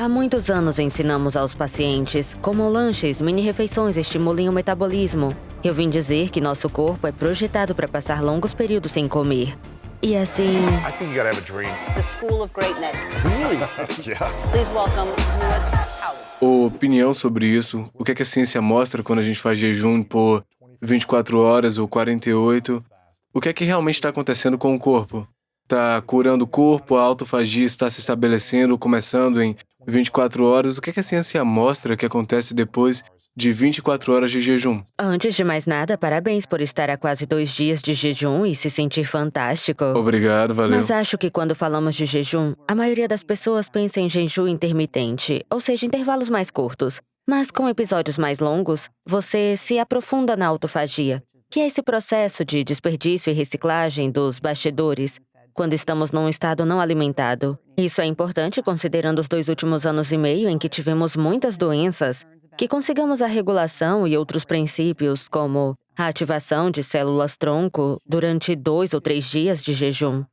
Há muitos anos ensinamos aos pacientes como lanches, mini-refeições estimulem o metabolismo. Eu vim dizer que nosso corpo é projetado para passar longos períodos sem comer. E assim... I think you gotta have a dream. The School of Greatness. Really? Yeah. Please welcome Lewis Howes. Opinião sobre isso. O que é que a ciência mostra quando a gente faz jejum por 24 horas ou 48? O que é que realmente está acontecendo com o corpo? Está curando o corpo, a autofagia está se estabelecendo, começando em 24 horas. O que é que a ciência mostra que acontece depois de 24 horas de jejum? Antes de mais nada, parabéns por estar há quase 2 dias de jejum e se sentir fantástico. Obrigado, valeu. Mas acho que quando falamos de jejum, a maioria das pessoas pensa em jejum intermitente, ou seja, intervalos mais curtos. Mas com episódios mais longos, você se aprofunda na autofagia, que é esse processo de desperdício e reciclagem dos bastidores, quando estamos num estado não alimentado. Isso é importante considerando os 2 últimos anos e meio em que tivemos muitas doenças, que consigamos a regulação e outros princípios, como a ativação de células-tronco durante 2 ou 3 dias de jejum.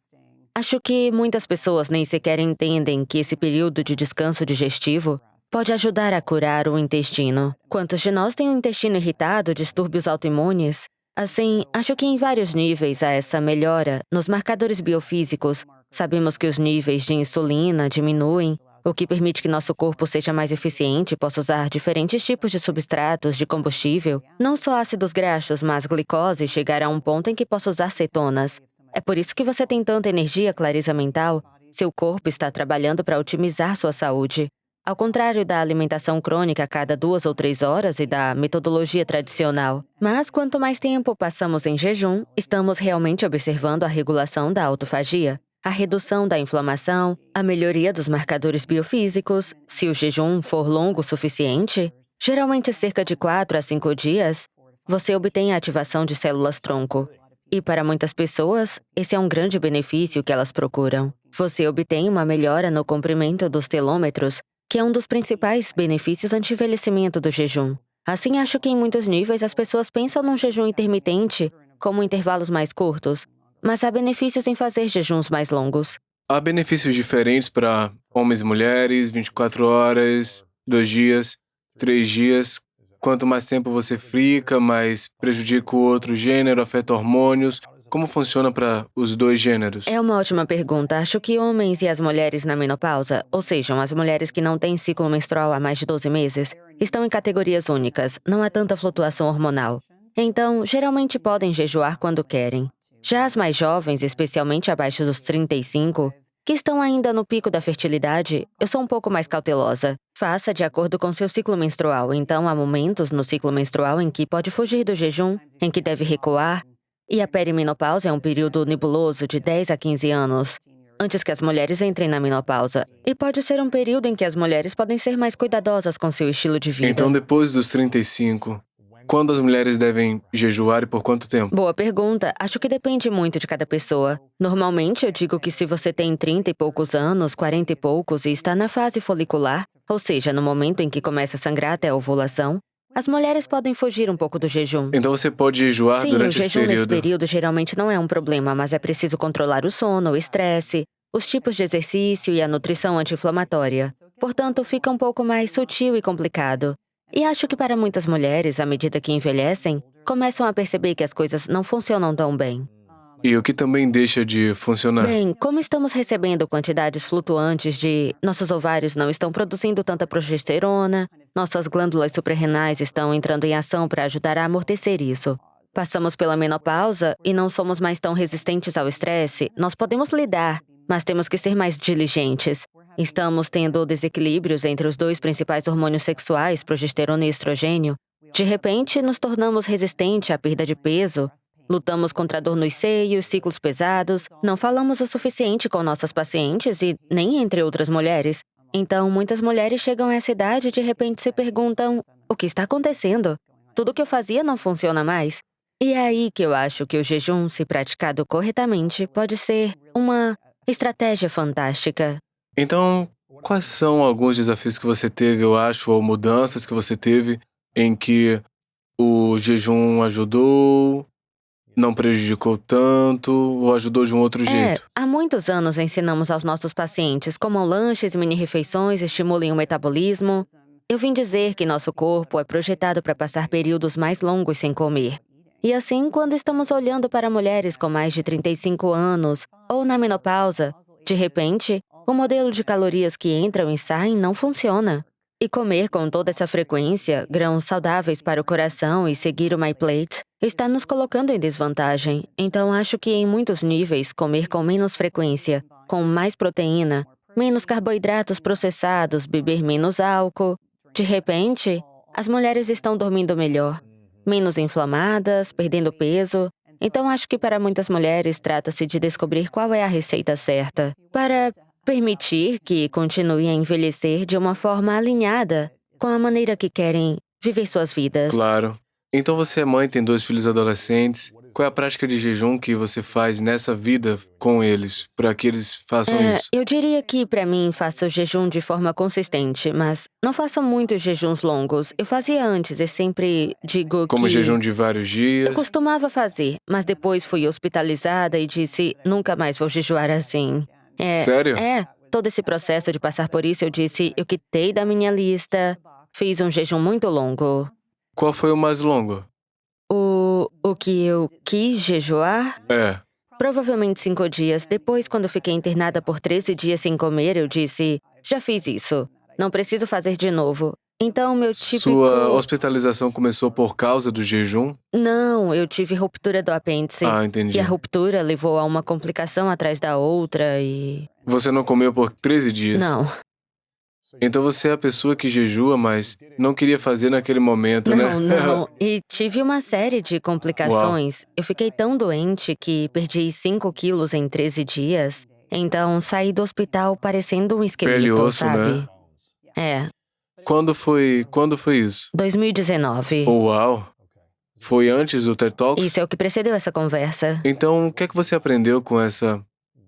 Acho que muitas pessoas nem sequer entendem que esse período de descanso digestivo pode ajudar a curar o intestino. Quantos de nós têm o intestino irritado, distúrbios autoimunes? Assim, acho que em vários níveis há essa melhora nos marcadores biofísicos. Sabemos que os níveis de insulina diminuem, o que permite que nosso corpo seja mais eficiente e possa usar diferentes tipos de substratos de combustível, não só ácidos graxos, mas glicose, e chegar a um ponto em que possa usar cetonas. É por isso que você tem tanta energia, clareza mental. Seu corpo está trabalhando para otimizar sua saúde. Ao contrário da alimentação crônica a cada 2 ou 3 horas e da metodologia tradicional. Mas quanto mais tempo passamos em jejum, estamos realmente observando a regulação da autofagia, a redução da inflamação, a melhoria dos marcadores biofísicos. Se o jejum for longo o suficiente, geralmente cerca de 4 a 5 dias, você obtém a ativação de células-tronco. E para muitas pessoas, esse é um grande benefício que elas procuram. Você obtém uma melhora no comprimento dos telômetros, que é um dos principais benefícios anti-envelhecimento do jejum. Assim, acho que em muitos níveis as pessoas pensam num jejum intermitente como intervalos mais curtos, mas há benefícios em fazer jejuns mais longos. Há benefícios diferentes para homens e mulheres, 24 horas, 2 dias, 3 dias. Quanto mais tempo você fica, mais prejudica o outro gênero, afeta hormônios. Como funciona para os 2 gêneros? É uma ótima pergunta. Acho que homens e as mulheres na menopausa, ou seja, as mulheres que não têm ciclo menstrual há mais de 12 meses, estão em categorias únicas, não há tanta flutuação hormonal. Então, geralmente podem jejuar quando querem. Já as mais jovens, especialmente abaixo dos 35, que estão ainda no pico da fertilidade, eu sou um pouco mais cautelosa. Faça de acordo com seu ciclo menstrual. Então, há momentos no ciclo menstrual em que pode fugir do jejum, em que deve recuar. E a perimenopausa é um período nebuloso de 10 a 15 anos, antes que as mulheres entrem na menopausa. E pode ser um período em que as mulheres podem ser mais cuidadosas com seu estilo de vida. Então, depois dos 35, quando as mulheres devem jejuar e por quanto tempo? Boa pergunta. Acho que depende muito de cada pessoa. Normalmente, eu digo que se você tem 30 e poucos anos, 40 e poucos e está na fase folicular, ou seja, no momento em que começa a sangrar até a ovulação, as mulheres podem fugir um pouco do jejum. Então você pode jejuar Sim, durante o jejum esse nesse período? período geralmente não é um problema, mas é preciso controlar o sono, o estresse, os tipos de exercício e a nutrição anti-inflamatória. Portanto, fica um pouco mais sutil e complicado. E acho que para muitas mulheres, à medida que envelhecem, começam a perceber que as coisas não funcionam tão bem. E o que também deixa de funcionar? Bem, como estamos recebendo quantidades flutuantes de... Nossos ovários não estão produzindo tanta progesterona, nossas glândulas suprarrenais estão entrando em ação para ajudar a amortecer isso. Passamos pela menopausa e não somos mais tão resistentes ao estresse, nós podemos lidar, mas temos que ser mais diligentes. Estamos tendo desequilíbrios entre os 2 principais hormônios sexuais, progesterona e estrogênio. De repente, nos tornamos resistentes à perda de peso, lutamos contra a dor nos seios, ciclos pesados, não falamos o suficiente com nossas pacientes e nem entre outras mulheres. Então, muitas mulheres chegam a essa idade e de repente se perguntam, o que está acontecendo? Tudo que eu fazia não funciona mais. E é aí que eu acho que o jejum, se praticado corretamente, pode ser uma estratégia fantástica. Então, quais são alguns desafios que você teve, eu acho, ou mudanças que você teve em que o jejum ajudou não prejudicou tanto ou ajudou de um outro jeito? Há muitos anos ensinamos aos nossos pacientes comam lanches, mini-refeições, estimulem o metabolismo. Eu vim dizer que nosso corpo é projetado para passar períodos mais longos sem comer. E assim, quando estamos olhando para mulheres com mais de 35 anos ou na menopausa, de repente, o modelo de calorias que entram e saem não funciona. E comer com toda essa frequência, grãos saudáveis para o coração e seguir o My Plate, está nos colocando em desvantagem. Então, acho que em muitos níveis, comer com menos frequência, com mais proteína, menos carboidratos processados, beber menos álcool. De repente, as mulheres estão dormindo melhor, menos inflamadas, perdendo peso. Então, acho que para muitas mulheres trata-se de descobrir qual é a receita certa para permitir que continuem a envelhecer de uma forma alinhada com a maneira que querem viver suas vidas. Claro. Então você é mãe, tem 2 filhos adolescentes. Qual é a prática de jejum que você faz nessa vida com eles, para que eles façam isso? Eu diria que, para mim, faço jejum de forma consistente, mas não faço muitos jejuns longos. Eu fazia antes e sempre digo Como que... jejum de vários dias? Eu costumava fazer, mas depois fui hospitalizada e disse, nunca mais vou jejuar assim. Sério? Todo esse processo de passar por isso, eu disse, eu quitei da minha lista, fiz um jejum muito longo. Qual foi o mais longo? O que eu quis jejuar? Provavelmente 5 dias. Depois, quando fiquei internada por 13 dias sem comer, eu disse, já fiz isso, não preciso fazer de novo. Então, meu típico... Sua hospitalização começou por causa do jejum? Não, eu tive ruptura do apêndice. Ah, entendi. E a ruptura levou a uma complicação atrás da outra e... Você não comeu por 13 dias? Não. Então você é a pessoa que jejua, mas não queria fazer naquele momento, né? Não. E tive uma série de complicações. Uau. Eu fiquei tão doente que perdi 5 quilos em 13 dias. Então, saí do hospital parecendo um esqueleto, pele e osso, sabe? Né? Quando foi isso? 2019. Uau! Foi antes do TED Talks? Isso é o que precedeu essa conversa. Então, o que é que você aprendeu com essa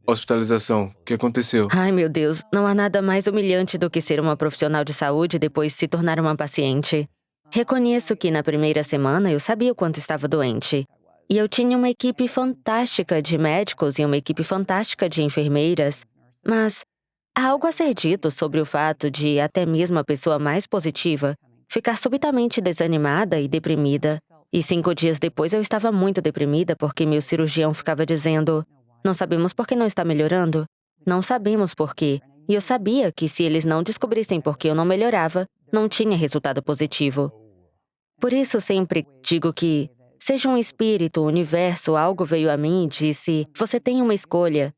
hospitalização? O que aconteceu? Ai, meu Deus, não há nada mais humilhante do que ser uma profissional de saúde e depois se tornar uma paciente. Reconheço que na primeira semana eu sabia o quanto estava doente. E eu tinha uma equipe fantástica de médicos e uma equipe fantástica de enfermeiras. Mas há algo a ser dito sobre o fato de até mesmo a pessoa mais positiva ficar subitamente desanimada e deprimida. E 5 dias depois eu estava muito deprimida porque meu cirurgião ficava dizendo: não sabemos por que não está melhorando. Não sabemos por quê. E eu sabia que se eles não descobrissem por que eu não melhorava, não tinha resultado positivo. Por isso sempre digo que, seja um espírito, um universo, algo veio a mim e disse, você tem uma escolha.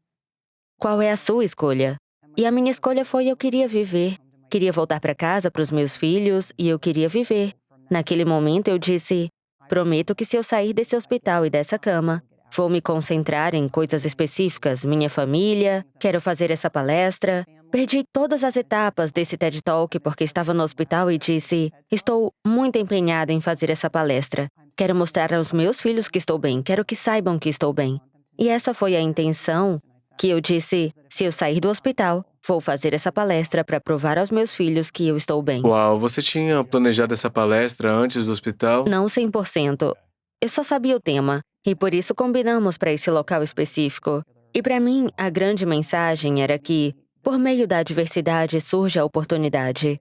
Qual é a sua escolha? E a minha escolha foi eu queria viver. Queria voltar para casa, para os meus filhos, e eu queria viver. Naquele momento eu disse, prometo que se eu sair desse hospital e dessa cama, vou me concentrar em coisas específicas, minha família, quero fazer essa palestra. Perdi todas as etapas desse TED Talk porque estava no hospital e disse, estou muito empenhada em fazer essa palestra. Quero mostrar aos meus filhos que estou bem, quero que saibam que estou bem. E essa foi a intenção que eu disse, se eu sair do hospital, vou fazer essa palestra para provar aos meus filhos que eu estou bem. Uau, você tinha planejado essa palestra antes do hospital? Não 100%. Eu só sabia o tema. E por isso combinamos para esse local específico. E para mim, a grande mensagem era que, por meio da adversidade, surge a oportunidade.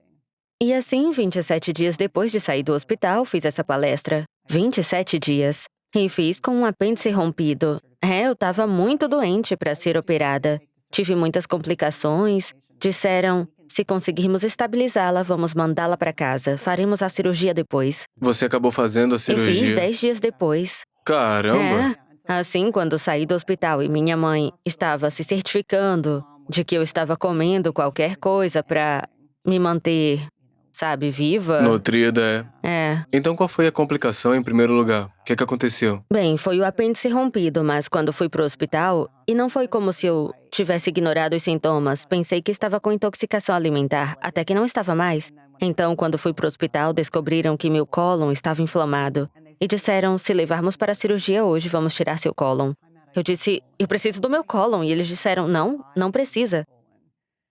E assim, 27 dias depois de sair do hospital, fiz essa palestra. 27 dias. E fiz com um apêndice rompido. Eu estava muito doente para ser operada. Tive muitas complicações. Disseram, se conseguirmos estabilizá-la, vamos mandá-la para casa. Faremos a cirurgia depois. Você acabou fazendo a cirurgia? Eu fiz 10 dias depois. Caramba! Assim, quando saí do hospital e minha mãe estava se certificando de que eu estava comendo qualquer coisa para me manter, sabe, viva. Nutrida, é. Então qual foi a complicação em primeiro lugar? O que aconteceu? Bem, foi o apêndice rompido, mas quando fui pro hospital, e não foi como se eu tivesse ignorado os sintomas, pensei que estava com intoxicação alimentar, até que não estava mais. Então, quando fui pro hospital, descobriram que meu cólon estava inflamado. E disseram, se levarmos para a cirurgia hoje, vamos tirar seu cólon. Eu disse, eu preciso do meu cólon. E eles disseram, não, não precisa.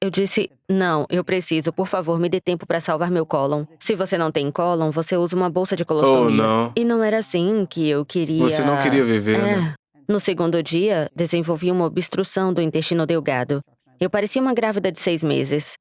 Eu disse, não, eu preciso, por favor, me dê tempo para salvar meu cólon. Se você não tem cólon, você usa uma bolsa de colostomia. não. E não era assim que eu queria... Você não queria viver, né? No segundo dia, desenvolvi uma obstrução do intestino delgado. Eu parecia uma grávida de 6 meses.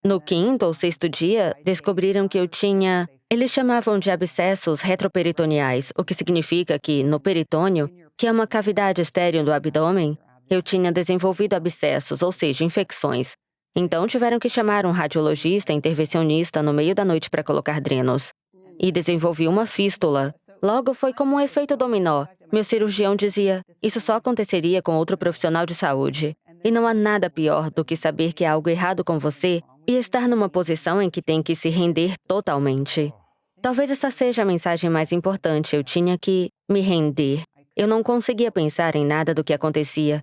No quinto ou sexto dia, descobriram que eu tinha... Eles chamavam de abscessos retroperitoneais, o que significa que, no peritônio, que é uma cavidade estéril do abdômen, eu tinha desenvolvido abscessos, ou seja, infecções. Então tiveram que chamar um radiologista intervencionista no meio da noite para colocar drenos. E desenvolvi uma fístula. Logo foi como um efeito dominó. Meu cirurgião dizia, isso só aconteceria com outro profissional de saúde. E não há nada pior do que saber que há algo errado com você e estar numa posição em que tem que se render totalmente. Talvez essa seja a mensagem mais importante. Eu tinha que me render. Eu não conseguia pensar em nada do que acontecia.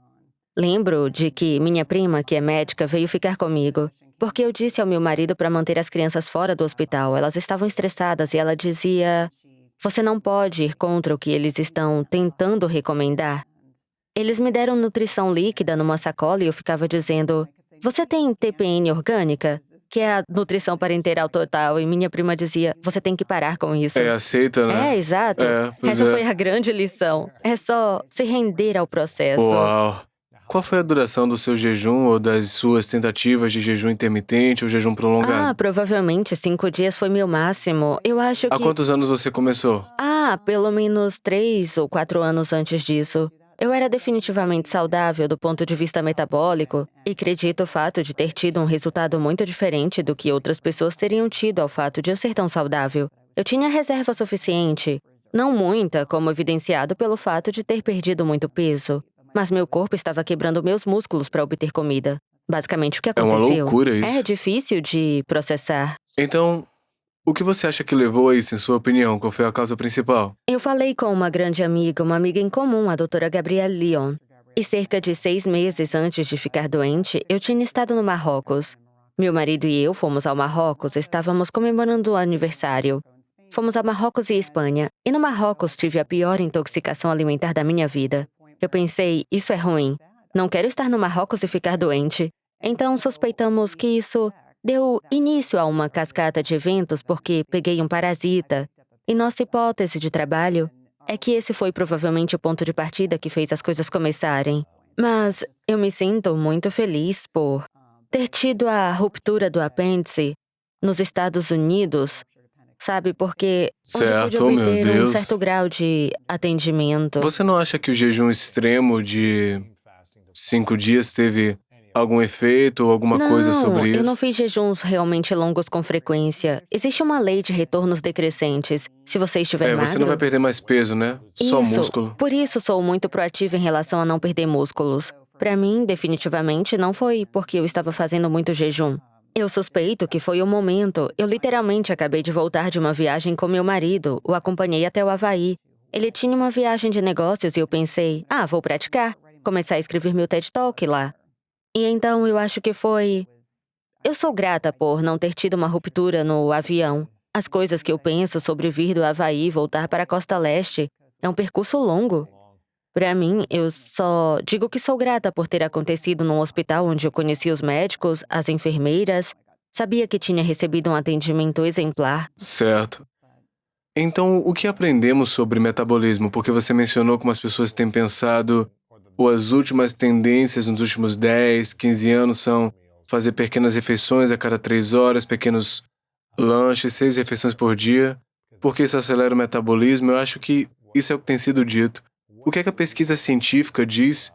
Lembro de que minha prima, que é médica, veio ficar comigo, porque eu disse ao meu marido para manter as crianças fora do hospital. Elas estavam estressadas e ela dizia, você não pode ir contra o que eles estão tentando recomendar. Eles me deram nutrição líquida numa sacola e eu ficava dizendo, você tem TPN orgânica? Que é a nutrição parenteral total. E minha prima dizia, você tem que parar com isso. Aceita, né? Exato. Essa foi a grande lição. É só se render ao processo. Uau! Qual foi a duração do seu jejum ou das suas tentativas de jejum intermitente ou jejum prolongado? Provavelmente 5 dias foi meu máximo. Eu acho que... Há quantos anos você começou? Pelo menos 3 ou 4 anos antes disso. Eu era definitivamente saudável do ponto de vista metabólico e acredito o fato de ter tido um resultado muito diferente do que outras pessoas teriam tido ao fato de eu ser tão saudável. Eu tinha reserva suficiente. Não muita, como evidenciado pelo fato de ter perdido muito peso. Mas meu corpo estava quebrando meus músculos para obter comida. Basicamente, o que aconteceu? É uma loucura isso. É difícil de processar. Então, o que você acha que levou a isso, em sua opinião? Qual foi a causa principal? Eu falei com uma grande amiga, uma amiga em comum, a doutora Gabrielle Lyon. E cerca de 6 meses antes de ficar doente, eu tinha estado no Marrocos. Meu marido e eu fomos ao Marrocos, estávamos comemorando o aniversário. Fomos a Marrocos e Espanha. E no Marrocos tive a pior intoxicação alimentar da minha vida. Eu pensei, isso é ruim. Não quero estar no Marrocos e ficar doente. Então suspeitamos que isso deu início a uma cascata de eventos porque peguei um parasita. E nossa hipótese de trabalho é que esse foi provavelmente o ponto de partida que fez as coisas começarem. Mas eu me sinto muito feliz por ter tido a ruptura do apêndice nos Estados Unidos, sabe? Porque onde eu pude obter um certo grau de atendimento. Você não acha que o jejum extremo de 5 dias teve algum efeito ou alguma coisa sobre isso? Eu não fiz jejuns realmente longos com frequência. Existe uma lei de retornos decrescentes. Se você estiver magro... Você não vai perder mais peso, né? Só músculo. Por isso sou muito proativa em relação a não perder músculos. Para mim, definitivamente, não foi porque eu estava fazendo muito jejum. Eu suspeito que foi o momento. Eu literalmente acabei de voltar de uma viagem com meu marido. O acompanhei até o Havaí. Ele tinha uma viagem de negócios e eu pensei, vou praticar. Comecei a escrever meu TED Talk lá. E então eu acho que foi... Eu sou grata por não ter tido uma ruptura no avião. As coisas que eu penso sobre vir do Havaí e voltar para a Costa Leste é um percurso longo. Para mim, eu só digo que sou grata por ter acontecido num hospital onde eu conheci os médicos, as enfermeiras, sabia que tinha recebido um atendimento exemplar. Certo. Então, o que aprendemos sobre metabolismo? Porque você mencionou como as pessoas têm pensado, ou as últimas tendências nos últimos 10, 15 anos são fazer pequenas refeições a cada 3 horas, pequenos lanches, 6 refeições por dia, porque isso acelera o metabolismo. Eu acho que isso é o que tem sido dito. O que é que a pesquisa científica diz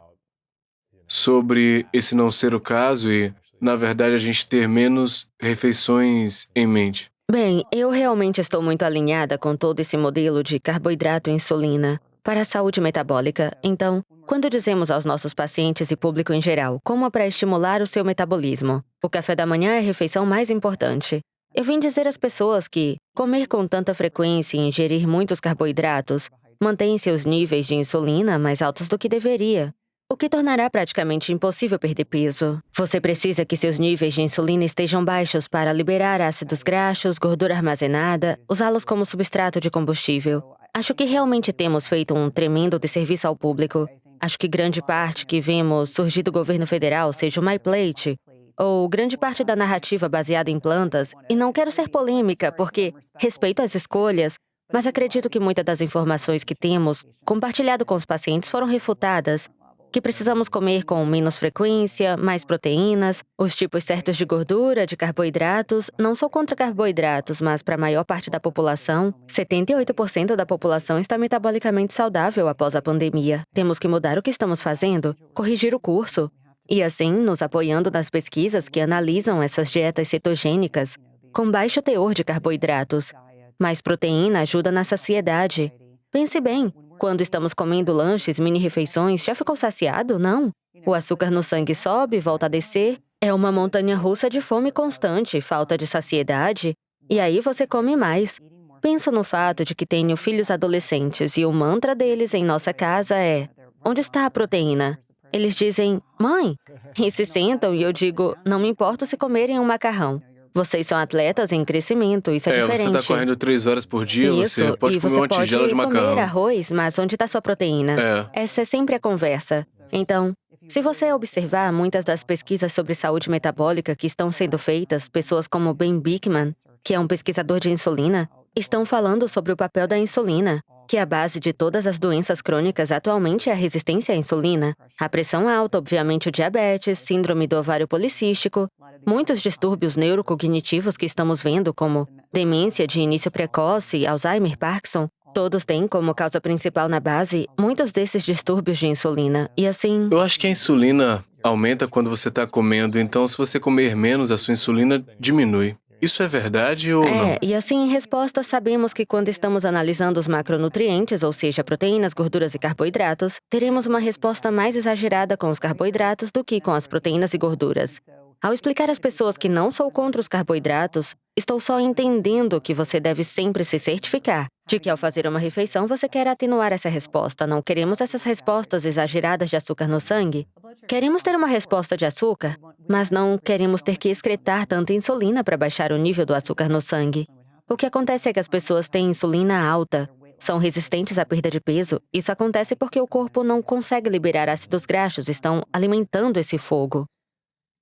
sobre esse não ser o caso e, na verdade, a gente ter menos refeições em mente? Bem, eu realmente estou muito alinhada com todo esse modelo de carboidrato e insulina para a saúde metabólica. Então, quando dizemos aos nossos pacientes e público em geral como para estimular o seu metabolismo, o café da manhã é a refeição mais importante. Eu vim dizer às pessoas que comer com tanta frequência e ingerir muitos carboidratos mantém seus níveis de insulina mais altos do que deveria, o que tornará praticamente impossível perder peso. Você precisa que seus níveis de insulina estejam baixos para liberar ácidos graxos, gordura armazenada, usá-los como substrato de combustível. Acho que realmente temos feito um tremendo desserviço ao público. Acho que grande parte que vemos surgir do governo federal, seja o MyPlate, ou grande parte da narrativa baseada em plantas, e não quero ser polêmica, porque respeito as escolhas, mas acredito que muitas das informações que temos compartilhado com os pacientes foram refutadas, que precisamos comer com menos frequência, mais proteínas, os tipos certos de gordura, de carboidratos. Não sou contra carboidratos, mas para a maior parte da população, 78% da população está metabolicamente saudável após a pandemia. Temos que mudar o que estamos fazendo, corrigir o curso. E assim, nos apoiando nas pesquisas que analisam essas dietas cetogênicas, com baixo teor de carboidratos. Mais proteína ajuda na saciedade. Pense bem. Quando estamos comendo lanches, mini-refeições, já ficou saciado? Não. O açúcar no sangue sobe, volta a descer. É uma montanha-russa de fome constante, falta de saciedade. E aí você come mais. Penso no fato de que tenho filhos adolescentes e o mantra deles em nossa casa é: onde está a proteína? Eles dizem, mãe. E se sentam e eu digo, não me importo se comerem um macarrão. Vocês são atletas em crescimento, isso é diferente. Você tá correndo 3 horas por dia, Isso, você pode comer uma tigela de macarrão. Comer arroz, mas onde está sua proteína? Essa é sempre a conversa. Então, se você observar muitas das pesquisas sobre saúde metabólica que estão sendo feitas, pessoas como Ben Bikman, que é um pesquisador de insulina, estão falando sobre o papel da insulina, que a base de todas as doenças crônicas atualmente é a resistência à insulina. A pressão alta, obviamente o diabetes, síndrome do ovário policístico, muitos distúrbios neurocognitivos que estamos vendo, como demência de início precoce, Alzheimer, Parkinson, todos têm como causa principal na base muitos desses distúrbios de insulina. E assim... Eu acho que a insulina aumenta quando você está comendo, então se você comer menos, a sua insulina diminui. Isso é verdade ou não? E assim, em resposta, sabemos que quando estamos analisando os macronutrientes, ou seja, proteínas, gorduras e carboidratos, teremos uma resposta mais exagerada com os carboidratos do que com as proteínas e gorduras. Ao explicar às pessoas que não sou contra os carboidratos, estou só entendendo que você deve sempre se certificar de que ao fazer uma refeição você quer atenuar essa resposta. Não queremos essas respostas exageradas de açúcar no sangue. Queremos ter uma resposta de açúcar, mas não queremos ter que excretar tanta insulina para baixar o nível do açúcar no sangue. O que acontece é que as pessoas têm insulina alta, são resistentes à perda de peso. Isso acontece porque o corpo não consegue liberar ácidos graxos, estão alimentando esse fogo.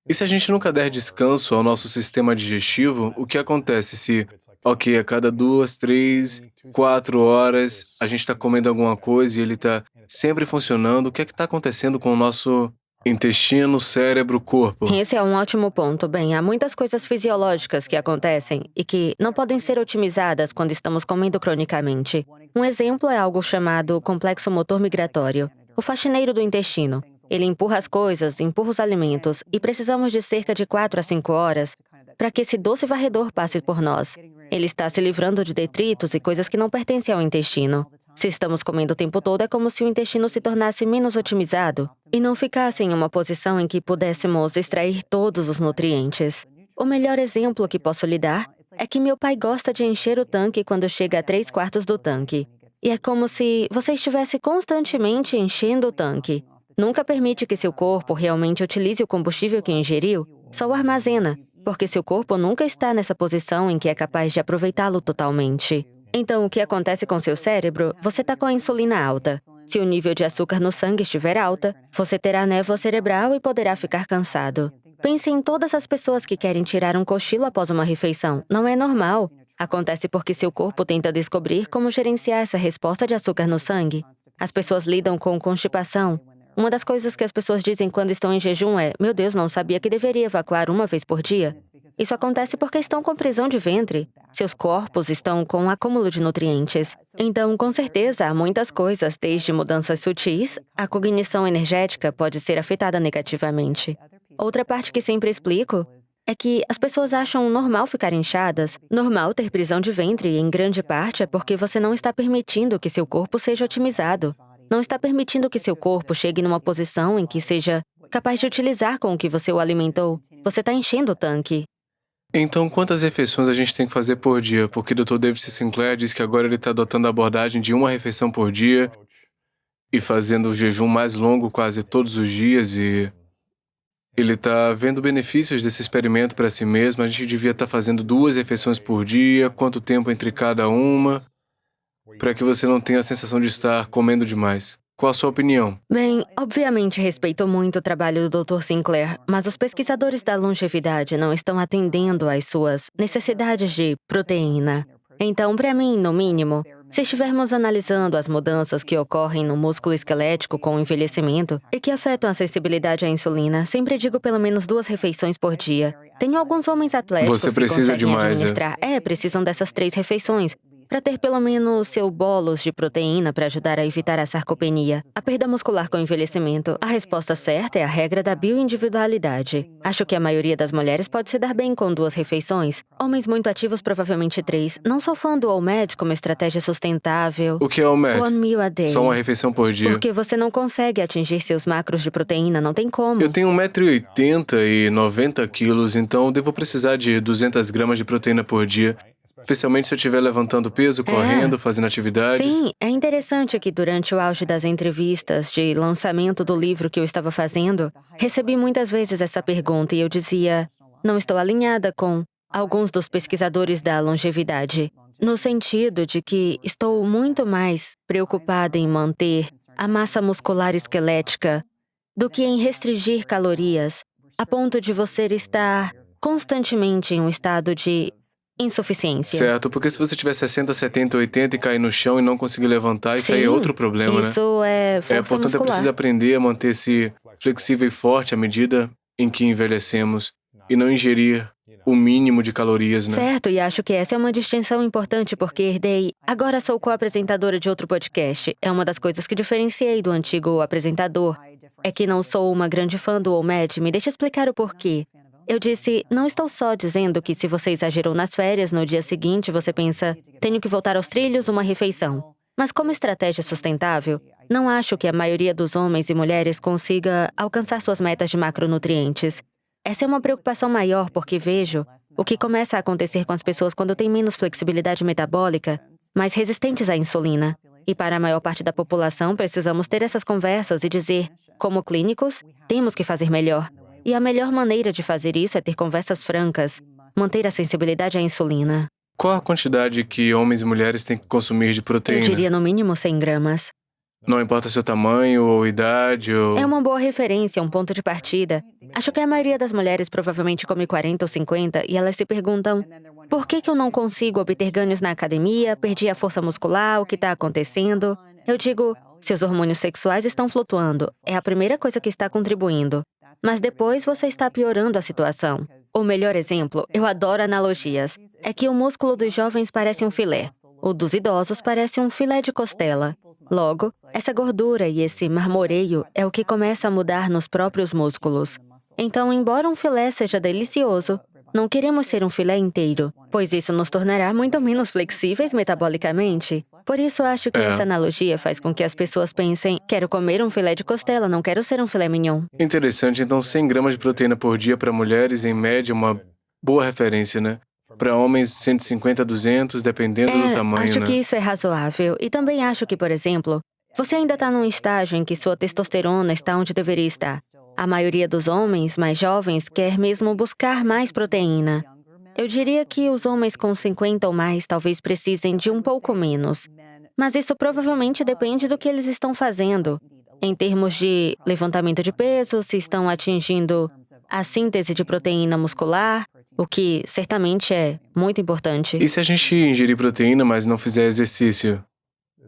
E se a gente nunca der descanso ao nosso sistema digestivo, o que acontece se, a cada 2, 3, 4 horas, a gente está comendo alguma coisa e ele está sempre funcionando, o que é que está acontecendo com o nosso intestino, cérebro, corpo? Esse é um ótimo ponto. Bem, há muitas coisas fisiológicas que acontecem e que não podem ser otimizadas quando estamos comendo cronicamente. Um exemplo é algo chamado complexo motor migratório, o faxineiro do intestino. Ele empurra as coisas, empurra os alimentos, e precisamos de cerca de 4 a 5 horas para que esse doce varredor passe por nós. Ele está se livrando de detritos e coisas que não pertencem ao intestino. Se estamos comendo o tempo todo, é como se o intestino se tornasse menos otimizado e não ficasse em uma posição em que pudéssemos extrair todos os nutrientes. O melhor exemplo que posso lhe dar é que meu pai gosta de encher o tanque quando chega a 3/4 do tanque. E é como se você estivesse constantemente enchendo o tanque. Nunca permite que seu corpo realmente utilize o combustível que ingeriu, só o armazena, porque seu corpo nunca está nessa posição em que é capaz de aproveitá-lo totalmente. Então, o que acontece com seu cérebro? Você está com a insulina alta. Se o nível de açúcar no sangue estiver alta, você terá névoa cerebral e poderá ficar cansado. Pense em todas as pessoas que querem tirar um cochilo após uma refeição. Não é normal. Acontece porque seu corpo tenta descobrir como gerenciar essa resposta de açúcar no sangue. As pessoas lidam com constipação. Uma das coisas que as pessoas dizem quando estão em jejum é: meu Deus, não sabia que deveria evacuar 1 vez por dia. Isso acontece porque estão com prisão de ventre. Seus corpos estão com um acúmulo de nutrientes. Então, com certeza, há muitas coisas, desde mudanças sutis, a cognição energética pode ser afetada negativamente. Outra parte que sempre explico é que as pessoas acham normal ficar inchadas, normal ter prisão de ventre, e em grande parte é porque você não está permitindo que seu corpo seja otimizado. Não está permitindo que seu corpo chegue numa posição em que seja capaz de utilizar com o que você o alimentou. Você está enchendo o tanque. Então, quantas refeições a gente tem que fazer por dia? Porque o Dr. David C. Sinclair diz que agora ele está adotando a abordagem de 1 refeição por dia e fazendo o jejum mais longo quase todos os dias, e ele está vendo benefícios desse experimento para si mesmo. A gente devia estar fazendo 2 refeições por dia, quanto tempo entre cada uma, para que você não tenha a sensação de estar comendo demais. Qual a sua opinião? Bem, obviamente respeito muito o trabalho do Dr. Sinclair, mas os pesquisadores da longevidade não estão atendendo às suas necessidades de proteína. Então, para mim, no mínimo, se estivermos analisando as mudanças que ocorrem no músculo esquelético com o envelhecimento e que afetam a sensibilidade à insulina, sempre digo pelo menos 2 refeições por dia. Tenho alguns homens atléticos Você que precisa conseguem demais, administrar. Precisam dessas 3 refeições para ter pelo menos seu bolos de proteína para ajudar a evitar a sarcopenia. A perda muscular com o envelhecimento, a resposta certa é a regra da bioindividualidade. Acho que a maioria das mulheres pode se dar bem com 2 refeições. Homens muito ativos, provavelmente 3. Não sou fã do OMAD como estratégia sustentável. O que é o MED? One meal a day. Só uma refeição por dia. Porque você não consegue atingir seus macros de proteína, não tem como. Eu tenho 1,80 m e 90 quilos, então devo precisar de 200 gramas de proteína por dia. Especialmente se eu estiver levantando peso, correndo, fazendo atividades. Sim, é interessante que durante o auge das entrevistas de lançamento do livro que eu estava fazendo, recebi muitas vezes essa pergunta e eu dizia, não estou alinhada com alguns dos pesquisadores da longevidade, no sentido de que estou muito mais preocupada em manter a massa muscular esquelética do que em restringir calorias, a ponto de você estar constantemente em um estado de insuficiência. Certo, porque se você tiver 60, 70, 80 e cair no chão e não conseguir levantar, isso aí é outro problema, né? Isso é força Portanto, é muscular. preciso aprender a manter-se flexível e forte à medida em que envelhecemos e não ingerir o mínimo de calorias, né? Certo, e acho que essa é uma distinção importante porque herdei. Agora sou co-apresentadora de outro podcast. É uma das coisas que diferenciei do antigo apresentador. É que não sou uma grande fã do OMAD. Me deixa explicar o porquê. Eu disse, não estou só dizendo que se você exagerou nas férias, no dia seguinte você pensa, tenho que voltar aos trilhos, uma refeição. Mas como estratégia sustentável, não acho que a maioria dos homens e mulheres consiga alcançar suas metas de macronutrientes. Essa é uma preocupação maior porque vejo o que começa a acontecer com as pessoas quando têm menos flexibilidade metabólica, mais resistentes à insulina. E para a maior parte da população, precisamos ter essas conversas e dizer, como clínicos, temos que fazer melhor. E a melhor maneira de fazer isso é ter conversas francas, manter a sensibilidade à insulina. Qual a quantidade que homens e mulheres têm que consumir de Eu proteína? diria no mínimo 100 gramas. Não importa seu tamanho ou idade ou... É uma boa referência, um ponto de partida. Acho que a maioria das mulheres provavelmente come 40 ou 50 e elas se perguntam, por que eu não consigo obter ganhos na academia, perdi a força muscular, o que está acontecendo? Eu digo, seus hormônios sexuais estão flutuando, é a primeira coisa que está contribuindo. Mas depois você está piorando a situação. O melhor exemplo, eu adoro analogias, é que o músculo dos jovens parece um filé. O dos idosos parece um filé de costela. Logo, essa gordura e esse marmoreio é o que começa a mudar nos próprios músculos. Então, embora um filé seja delicioso, não queremos ser um filé inteiro, pois isso nos tornará muito menos flexíveis metabolicamente. Por isso, acho que essa analogia faz com que as pessoas pensem, quero comer um filé de costela, não quero ser um filé mignon. Interessante, então 100 gramas de proteína por dia para mulheres, em média, é uma boa referência, né? Para homens, 150 a 200, dependendo do tamanho, acho né? que isso é razoável. E também acho que, por exemplo, você ainda está num estágio em que sua testosterona está onde deveria estar. A maioria dos homens mais jovens quer mesmo buscar mais proteína. Eu diria que os homens com 50 ou mais talvez precisem de um pouco menos. Mas isso provavelmente depende do que eles estão fazendo. Em termos de levantamento de peso, se estão atingindo a síntese de proteína muscular, o que certamente é muito importante. E se a gente ingerir proteína, mas não fizer exercício?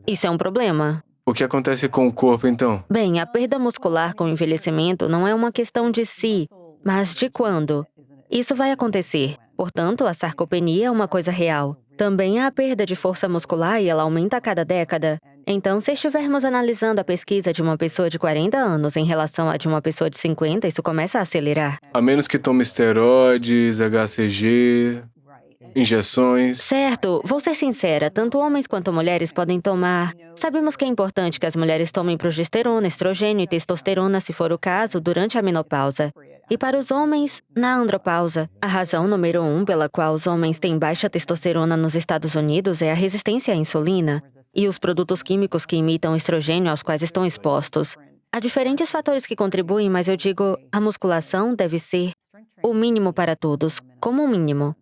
Isso é um problema. O que acontece com o corpo, então? Bem, a perda muscular com o envelhecimento não é uma questão de se, mas de quando. Isso vai acontecer. Portanto, a sarcopenia é uma coisa real. Também há a perda de força muscular e ela aumenta a cada década. Então, se estivermos analisando a pesquisa de uma pessoa de 40 anos em relação à de uma pessoa de 50, isso começa a acelerar. A menos que tome esteroides, HCG, injeções. Certo, vou ser sincera, tanto homens quanto mulheres podem tomar. Sabemos que é importante que as mulheres tomem progesterona, estrogênio e testosterona, se for o caso, durante a menopausa. E para os homens, na andropausa. A razão número 1 pela qual os homens têm baixa testosterona nos Estados Unidos é a resistência à insulina e os produtos químicos que imitam o estrogênio aos quais estão expostos. Há diferentes fatores que contribuem, mas eu digo, a musculação deve ser o mínimo para todos, como um mínimo.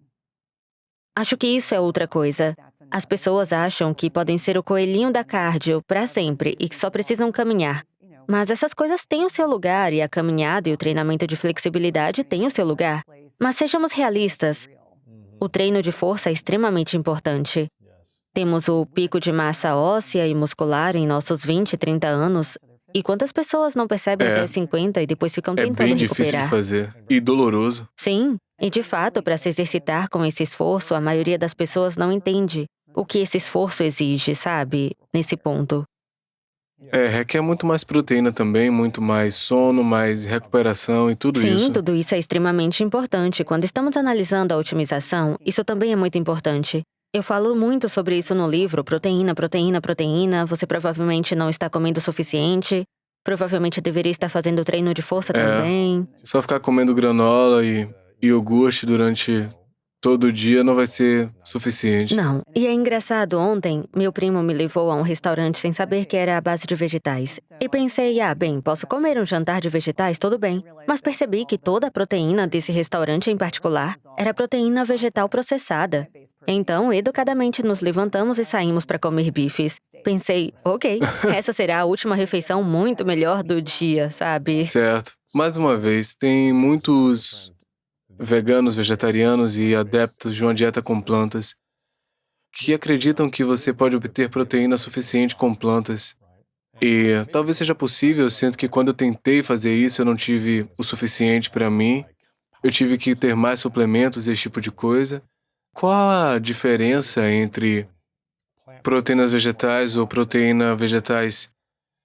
Acho que isso é outra coisa. As pessoas acham que podem ser o coelhinho da cardio para sempre e que só precisam caminhar. Mas essas coisas têm o seu lugar e a caminhada e o treinamento de flexibilidade têm o seu lugar. Mas sejamos realistas. O treino de força é extremamente importante. Temos o pico de massa óssea e muscular em nossos 20, 30 anos. E quantas pessoas não percebem até os 50 e depois ficam É tentando bem difícil recuperar? de fazer. E doloroso. Sim, e de fato, para se exercitar com esse esforço, a maioria das pessoas não entende o que esse esforço exige, sabe? Nesse ponto. Requer muito mais proteína também, muito mais sono, mais recuperação e tudo Sim, isso. tudo isso é extremamente importante. Quando estamos analisando a otimização, isso também é muito importante. Eu falo muito sobre isso no livro, proteína, proteína, proteína. Você provavelmente não está comendo o suficiente. Provavelmente deveria estar fazendo treino de força também. Só ficar comendo granola e iogurte durante todo o dia não vai ser suficiente. Não. E é engraçado, ontem, meu primo me levou a um restaurante sem saber que era à base de vegetais. E pensei, bem, posso comer um jantar de vegetais, tudo bem. Mas percebi que toda a proteína desse restaurante em particular era proteína vegetal processada. Então, educadamente nos levantamos e saímos para comer bifes. Pensei, ok, essa será a última refeição muito melhor do dia, sabe? Certo. Mais uma vez, tem muitos veganos, vegetarianos e adeptos de uma dieta com plantas que acreditam que você pode obter proteína suficiente com plantas. E talvez seja possível, sinto que quando eu tentei fazer isso, eu não tive o suficiente para mim. Eu tive que ter mais suplementos e esse tipo de coisa. Qual a diferença entre proteínas vegetais ou proteínas vegetais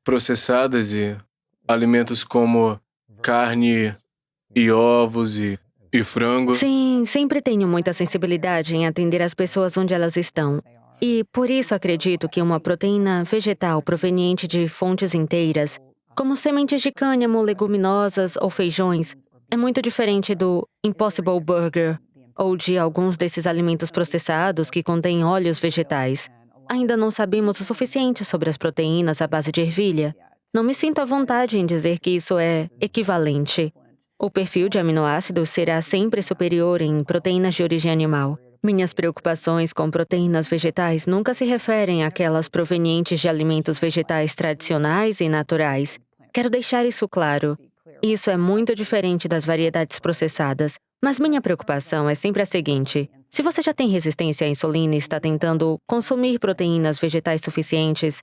processadas e alimentos como carne e ovos e frango? Sim, sempre tenho muita sensibilidade em atender as pessoas onde elas estão. E por isso acredito que uma proteína vegetal proveniente de fontes inteiras, como sementes de cânhamo, leguminosas ou feijões, é muito diferente do Impossible Burger ou de alguns desses alimentos processados que contêm óleos vegetais. Ainda não sabemos o suficiente sobre as proteínas à base de ervilha. Não me sinto à vontade em dizer que isso é equivalente. O perfil de aminoácidos será sempre superior em proteínas de origem animal. Minhas preocupações com proteínas vegetais nunca se referem àquelas provenientes de alimentos vegetais tradicionais e naturais. Quero deixar isso claro. Isso é muito diferente das variedades processadas. Mas minha preocupação é sempre a seguinte: se você já tem resistência à insulina e está tentando consumir proteínas vegetais suficientes,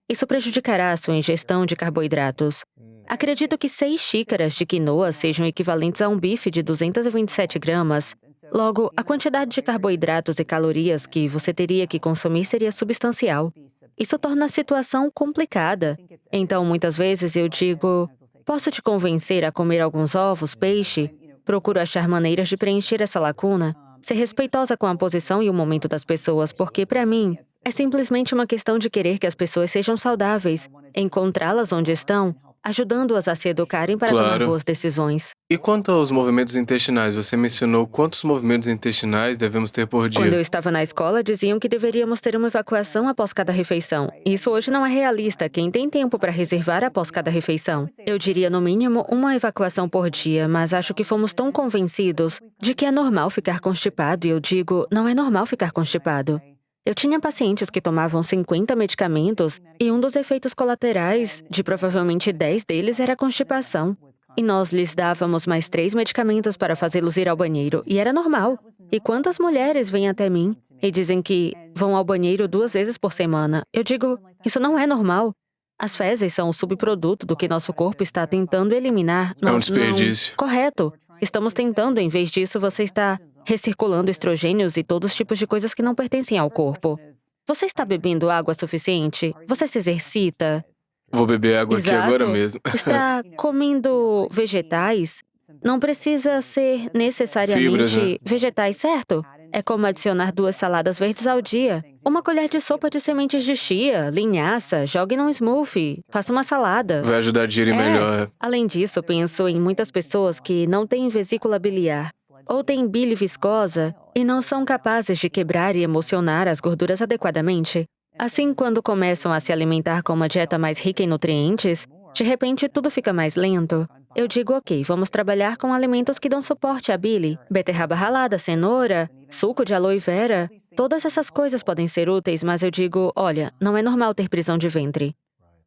isso prejudicará a sua ingestão de carboidratos. Acredito que 6 xícaras de quinoa sejam equivalentes a um bife de 227 gramas. Logo, a quantidade de carboidratos e calorias que você teria que consumir seria substancial. Isso torna a situação complicada. Então, muitas vezes eu digo, posso te convencer a comer alguns ovos, peixe? Procuro achar maneiras de preencher essa lacuna. Ser respeitosa com a posição e o momento das pessoas, porque, para mim, é simplesmente uma questão de querer que as pessoas sejam saudáveis, encontrá-las onde estão, ajudando-as a se educarem para tomar Claro. boas decisões. E quanto aos movimentos intestinais, você mencionou quantos movimentos intestinais devemos ter por dia? Quando eu estava na escola, diziam que deveríamos ter uma evacuação após cada refeição. Isso hoje não é realista. Quem tem tempo para reservar após cada refeição? Eu diria, no mínimo, uma evacuação por dia, mas acho que fomos tão convencidos de que é normal ficar constipado, e eu digo, não é normal ficar constipado. Eu tinha pacientes que tomavam 50 medicamentos e um dos efeitos colaterais de provavelmente 10 deles era a constipação. E nós lhes dávamos mais 3 medicamentos para fazê-los ir ao banheiro, e era normal. E quantas mulheres vêm até mim e dizem que vão ao banheiro 2 vezes por semana? Eu digo, isso não é normal. As fezes são um subproduto do que nosso corpo está tentando eliminar. É um Nós não- desperdício. Correto. Estamos tentando, em vez disso, você está recirculando estrogênios e todos os tipos de coisas que não pertencem ao corpo. Você está bebendo água suficiente? Você se exercita? Vou beber água aqui agora Exato. mesmo. Está comendo vegetais? Não precisa ser necessariamente Fibras, né? vegetais, certo? É como adicionar 2 saladas verdes ao dia. Uma colher de sopa de sementes de chia, linhaça, jogue num smoothie, faça uma salada. Vai ajudar a digerir melhor. Além disso, penso em muitas pessoas que não têm vesícula biliar ou têm bile viscosa e não são capazes de quebrar e emulsionar as gorduras adequadamente. Assim, quando começam a se alimentar com uma dieta mais rica em nutrientes, de repente tudo fica mais lento. eu digo, ok, vamos trabalhar com alimentos que dão suporte à bile. Beterraba ralada, cenoura, suco de aloe vera. Todas essas coisas podem ser úteis, mas eu digo, olha, não é normal ter prisão de ventre.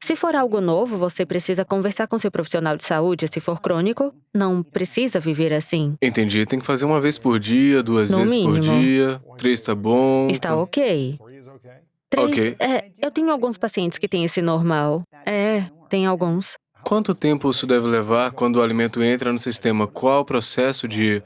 Se for algo novo, você precisa conversar com seu profissional de saúde. Se for crônico, não precisa viver assim. Entendi. Tem que fazer uma vez por dia, duas No vezes por mínimo. dia. 3 tá bom. Está ok. 3, Ok. eu tenho alguns pacientes que têm esse normal. Tem alguns. Quanto tempo isso deve levar quando o alimento entra no sistema? Qual o processo de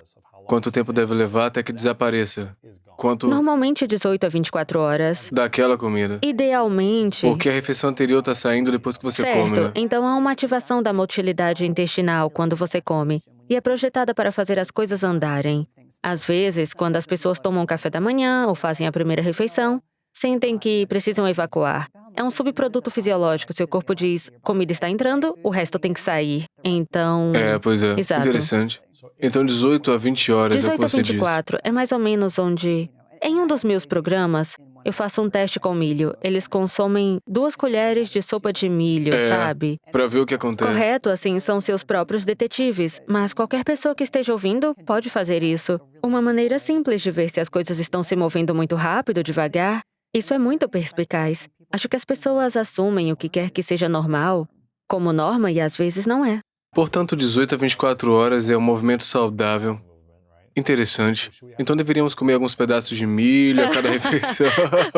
quanto tempo deve levar até que desapareça? Quanto Normalmente 18 a 24 horas. daquela comida? Idealmente... Porque a refeição anterior tá saindo depois que você come, Certo, né? então há uma ativação da motilidade intestinal quando você come e é projetada para fazer as coisas andarem. Às vezes, quando as pessoas tomam café da manhã ou fazem a primeira refeição, sentem que precisam evacuar. É um subproduto fisiológico. Seu corpo diz, comida está entrando, o resto tem que sair. Então... Pois é. Exato. Interessante. Então 18 a 20 horas é o 18 que a você 24 é mais ou menos onde... Em um dos meus programas, eu faço um teste com milho. Eles consomem 2 colheres de sopa de milho, sabe? Pra ver o que acontece. Correto, assim, são seus próprios detetives. Mas qualquer pessoa que esteja ouvindo pode fazer isso. Uma maneira simples de ver se as coisas estão se movendo muito rápido, devagar. Isso é muito perspicaz. Acho que as pessoas assumem o que quer que seja normal como norma e às vezes não é. Portanto, 18 a 24 horas é um movimento saudável. Interessante. Então deveríamos comer alguns pedaços de milho a cada refeição.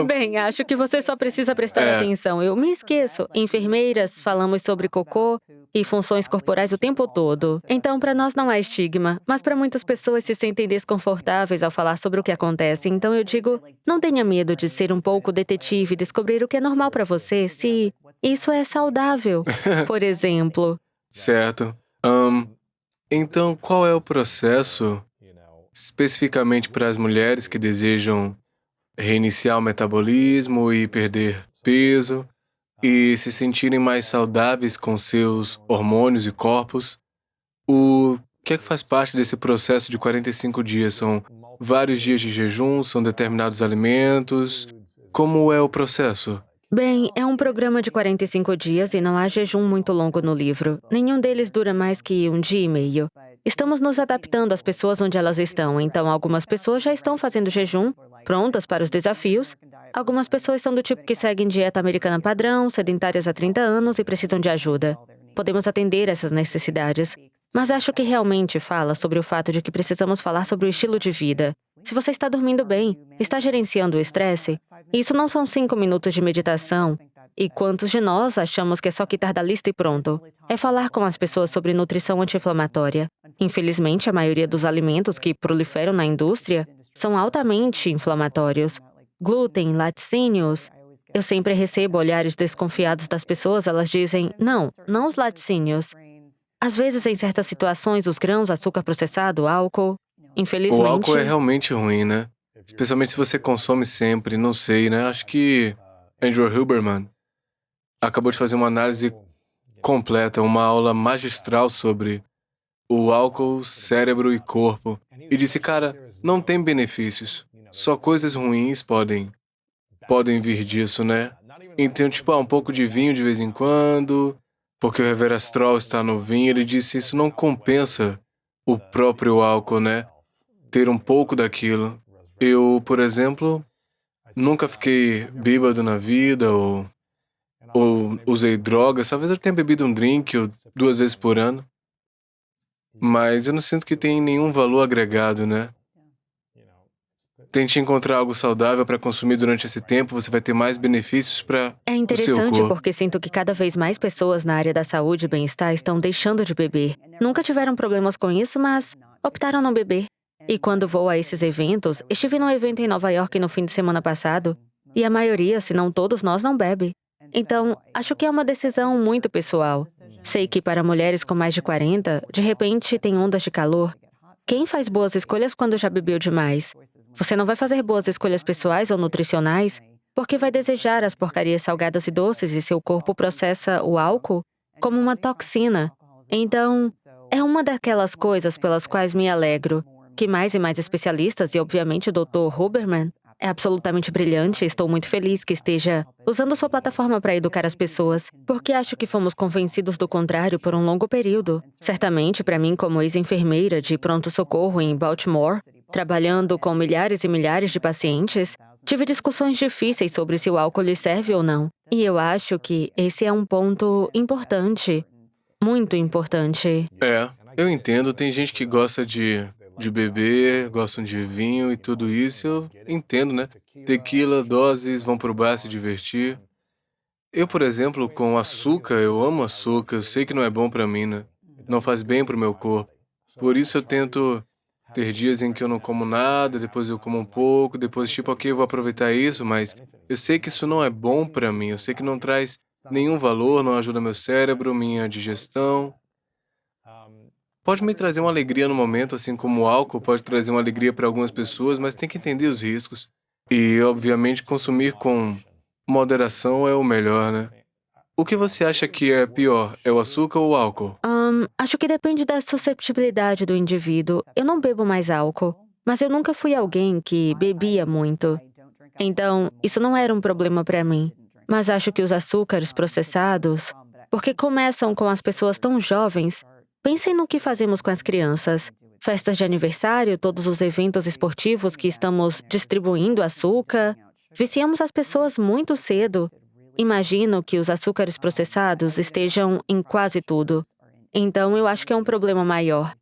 Bem, acho que você só precisa prestar atenção. Eu me esqueço. Enfermeiras, falamos sobre cocô e funções corporais o tempo todo. Então, para nós não há estigma, mas para muitas pessoas se sentem desconfortáveis ao falar sobre o que acontece. Então eu digo, não tenha medo de ser um pouco detetive e descobrir o que é normal para você, se isso é saudável, por exemplo. Certo. Então, qual é o processo especificamente para as mulheres que desejam reiniciar o metabolismo e perder peso e se sentirem mais saudáveis com seus hormônios e corpos? O que é que faz parte desse processo de 45 dias? São vários dias de jejum? São determinados alimentos? Como é o processo? Bem, é um programa de 45 dias e não há jejum muito longo no livro. Nenhum deles dura mais que 1 dia e meio. Estamos nos adaptando às pessoas onde elas estão, então algumas pessoas já estão fazendo jejum, prontas para os desafios. Algumas pessoas são do tipo que seguem dieta americana padrão, sedentárias há 30 anos e precisam de ajuda. Podemos atender essas necessidades. Mas acho que realmente fala sobre o fato de que precisamos falar sobre o estilo de vida. Se você está dormindo bem, está gerenciando o estresse, isso não são 5 minutos de meditação. E quantos de nós achamos que é só quitar da lista e pronto? É falar com as pessoas sobre nutrição anti-inflamatória. Infelizmente, a maioria dos alimentos que proliferam na indústria são altamente inflamatórios. Glúten, laticínios. Eu sempre recebo olhares desconfiados das pessoas, elas dizem, não os laticínios. Às vezes, em certas situações, os grãos, açúcar processado, álcool. Infelizmente... O álcool é realmente ruim, né? Especialmente se você consome sempre, não sei, né? Acho que Andrew Huberman acabou de fazer uma análise completa, uma aula magistral sobre o álcool, cérebro e corpo. E disse, cara, não tem benefícios. Só coisas ruins podem vir disso, né? Então, tipo, um pouco de vinho de vez em quando, porque o resveratrol está no vinho. Ele disse, isso não compensa o próprio álcool, né? Ter um pouco daquilo. Eu, por exemplo, nunca fiquei bêbado na vida ou usei drogas. Talvez eu tenha bebido um drink ou 2 vezes por ano. Mas eu não sinto que tem nenhum valor agregado, né? Tente encontrar algo saudável para consumir durante esse tempo, você vai ter mais benefícios para É o seu interessante corpo. porque sinto que cada vez mais pessoas na área da saúde e bem-estar estão deixando de beber. Nunca tiveram problemas com isso, mas optaram não beber. E quando vou a esses eventos, estive num evento em Nova York no fim de semana passado, e a maioria, se não todos nós, não bebe. Então, acho que é uma decisão muito pessoal. Sei que para mulheres com mais de 40, de repente tem ondas de calor. Quem faz boas escolhas quando já bebeu demais? Você não vai fazer boas escolhas pessoais ou nutricionais porque vai desejar as porcarias salgadas e doces e seu corpo processa o álcool como uma toxina. Então, é uma daquelas coisas pelas quais me alegro, que mais e mais especialistas, e obviamente o Dr. Huberman, é absolutamente brilhante. Estou muito feliz que esteja usando sua plataforma para educar as pessoas, porque acho que fomos convencidos do contrário por um longo período. Certamente, para mim, como ex-enfermeira de pronto-socorro em Baltimore, trabalhando com milhares e milhares de pacientes, tive discussões difíceis sobre se o álcool lhe serve ou não. E eu acho que esse é um ponto importante, muito importante. Eu entendo, tem gente que gosta de beber, gostam de vinho e tudo isso, eu entendo, né? Tequila, doses, vão pro bar se divertir. Eu, por exemplo, com açúcar, eu amo açúcar, eu sei que não é bom pra mim, né? Não faz bem pro meu corpo. Por isso eu tento ter dias em que eu não como nada, depois eu como um pouco, depois tipo, ok, eu vou aproveitar isso, mas eu sei que isso não é bom pra mim, eu sei que não traz nenhum valor, não ajuda meu cérebro, minha digestão. Pode me trazer uma alegria no momento, assim como o álcool pode trazer uma alegria para algumas pessoas, mas tem que entender os riscos. E, obviamente, consumir com moderação é o melhor, né? O que você acha que é pior? É o açúcar ou o álcool? Acho que depende da susceptibilidade do indivíduo. Eu não bebo mais álcool, mas eu nunca fui alguém que bebia muito. Então, isso não era um problema para mim. Mas acho que os açúcares processados, porque começam com as pessoas tão jovens. Pensem no que fazemos com as crianças. Festas de aniversário, todos os eventos esportivos que estamos distribuindo açúcar. Viciamos as pessoas muito cedo. Imagino que os açúcares processados estejam em quase tudo. Então, eu acho que é um problema maior.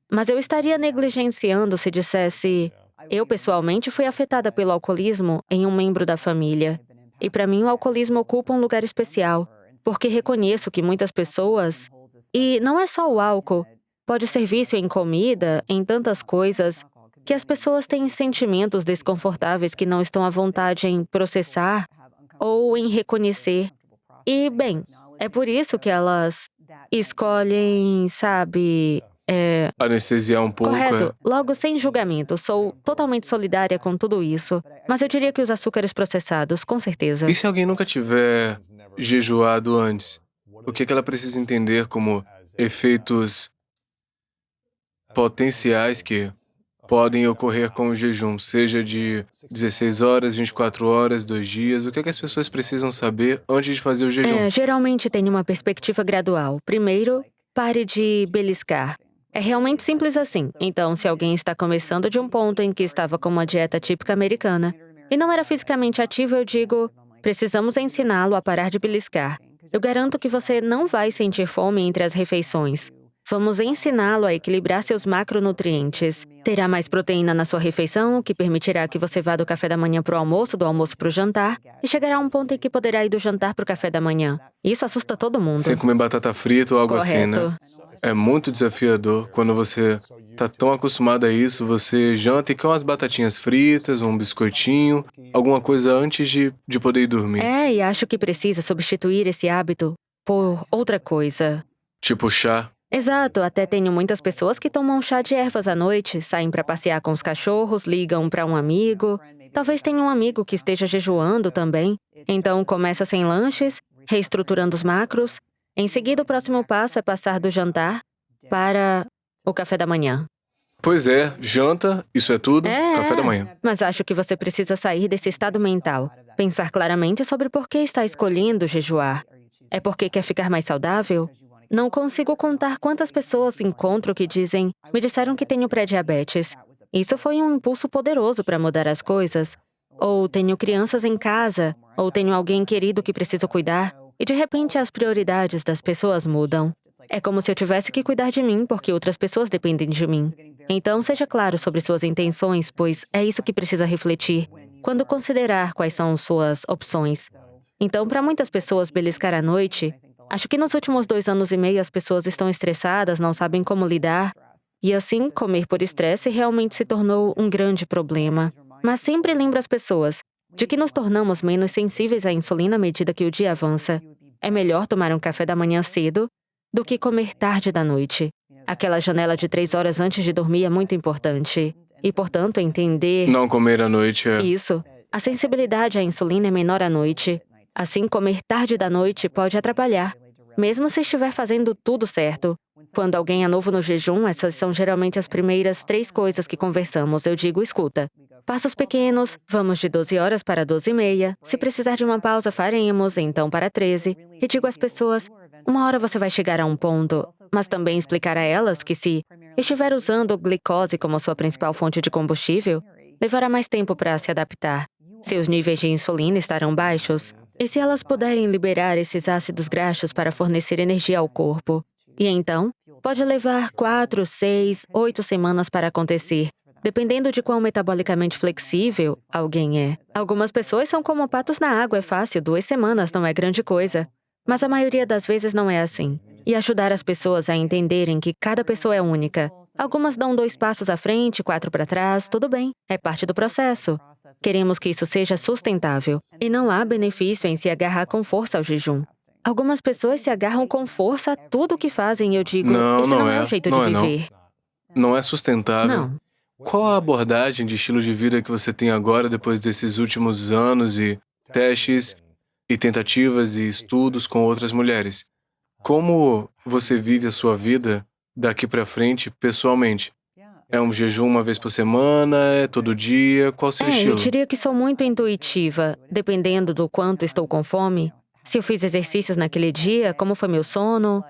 Mas eu estaria negligenciando se dissesse... Eu, pessoalmente, fui afetada pelo alcoolismo em um membro da família. E para mim, o alcoolismo ocupa um lugar especial, porque reconheço que muitas pessoas... E não é só o álcool. Pode ser vício em comida, em tantas coisas, que as pessoas têm sentimentos desconfortáveis que não estão à vontade em processar ou em reconhecer. E, bem, é por isso que elas escolhem, sabe... Anestesiar um pouco, Correto. Logo, sem julgamento. Sou totalmente solidária com tudo isso. Mas eu diria que os açúcares processados, com certeza. E se alguém nunca tiver jejuado antes? O que ela precisa entender como efeitos potenciais que podem ocorrer com o jejum, seja de 16 horas, 24 horas, 2 dias? O que as pessoas precisam saber antes de fazer o jejum? Geralmente tem uma perspectiva gradual. Primeiro, pare de beliscar. É realmente simples assim. Então, se alguém está começando de um ponto em que estava com uma dieta típica americana e não era fisicamente ativo, eu digo, precisamos ensiná-lo a parar de beliscar. Eu garanto que você não vai sentir fome entre as refeições. Vamos ensiná-lo a equilibrar seus macronutrientes. Terá mais proteína na sua refeição, o que permitirá que você vá do café da manhã para o almoço, do almoço para o jantar, e chegará a um ponto em que poderá ir do jantar para o café da manhã. Isso assusta todo mundo. Sem comer batata frita ou algo assim, né? Correto. É muito desafiador quando você tá tão acostumado a isso, você janta e quer umas batatinhas fritas, um biscoitinho, alguma coisa antes de poder ir dormir. E acho que precisa substituir esse hábito por outra coisa. Tipo chá. Exato, até tenho muitas pessoas que tomam chá de ervas à noite, saem para passear com os cachorros, ligam para um amigo. Talvez tenha um amigo que esteja jejuando também. Então, começa sem lanches, reestruturando os macros. Em seguida, o próximo passo é passar do jantar para o café da manhã. Pois é, janta, isso é tudo, café da manhã. Mas acho que você precisa sair desse estado mental. Pensar claramente sobre por que está escolhendo jejuar. É porque quer ficar mais saudável? Não consigo contar quantas pessoas encontro que dizem, me disseram que tenho pré-diabetes. Isso foi um impulso poderoso para mudar as coisas. Ou tenho crianças em casa, ou tenho alguém querido que preciso cuidar. E de repente as prioridades das pessoas mudam. É como se eu tivesse que cuidar de mim porque outras pessoas dependem de mim. Então, seja claro sobre suas intenções, pois é isso que precisa refletir quando considerar quais são suas opções. Então, para muitas pessoas, beliscar à noite, acho que nos últimos 2 anos e meio as pessoas estão estressadas, não sabem como lidar. E assim, comer por estresse realmente se tornou um grande problema. Mas sempre lembro as pessoas de que nos tornamos menos sensíveis à insulina à medida que o dia avança. É melhor tomar um café da manhã cedo do que comer tarde da noite. Aquela janela de 3 horas antes de dormir é muito importante. E, portanto, entender... Não comer à noite é... Isso. A sensibilidade à insulina é menor à noite. Assim, comer tarde da noite pode atrapalhar. mesmo se estiver fazendo tudo certo. Quando alguém é novo no jejum, essas são geralmente as primeiras 3 coisas que conversamos. Eu digo, escuta. Passos pequenos, vamos de 12 horas para 12h30. Se precisar de uma pausa, faremos, então para 13. E digo às pessoas, uma hora você vai chegar a um ponto, mas também explicar a elas que se estiver usando glicose como sua principal fonte de combustível, levará mais tempo para se adaptar. Seus níveis de insulina estarão baixos. E se elas puderem liberar esses ácidos graxos para fornecer energia ao corpo? E então, pode levar 4, 6, 8 semanas para acontecer, dependendo de quão metabolicamente flexível alguém é. Algumas pessoas são como patos na água, é fácil, 2 semanas não é grande coisa. Mas a maioria das vezes não é assim. E ajudar as pessoas a entenderem que cada pessoa é única. Algumas dão 2 passos à frente, 4 para trás, tudo bem, é parte do processo. Queremos que isso seja sustentável. E não há benefício em se agarrar com força ao jejum. Algumas pessoas se agarram com força a tudo o que fazem e eu digo, esse não é o jeito de viver. Não é sustentável. Não. Qual a abordagem de estilo de vida que você tem agora depois desses últimos anos e testes e tentativas e estudos com outras mulheres? Como você vive a sua vida daqui para frente pessoalmente? É um jejum uma vez por semana? É todo dia? Qual o seu estilo? Eu diria que sou muito intuitiva, dependendo do quanto estou com fome. Se eu fiz exercícios naquele dia, como foi meu sono?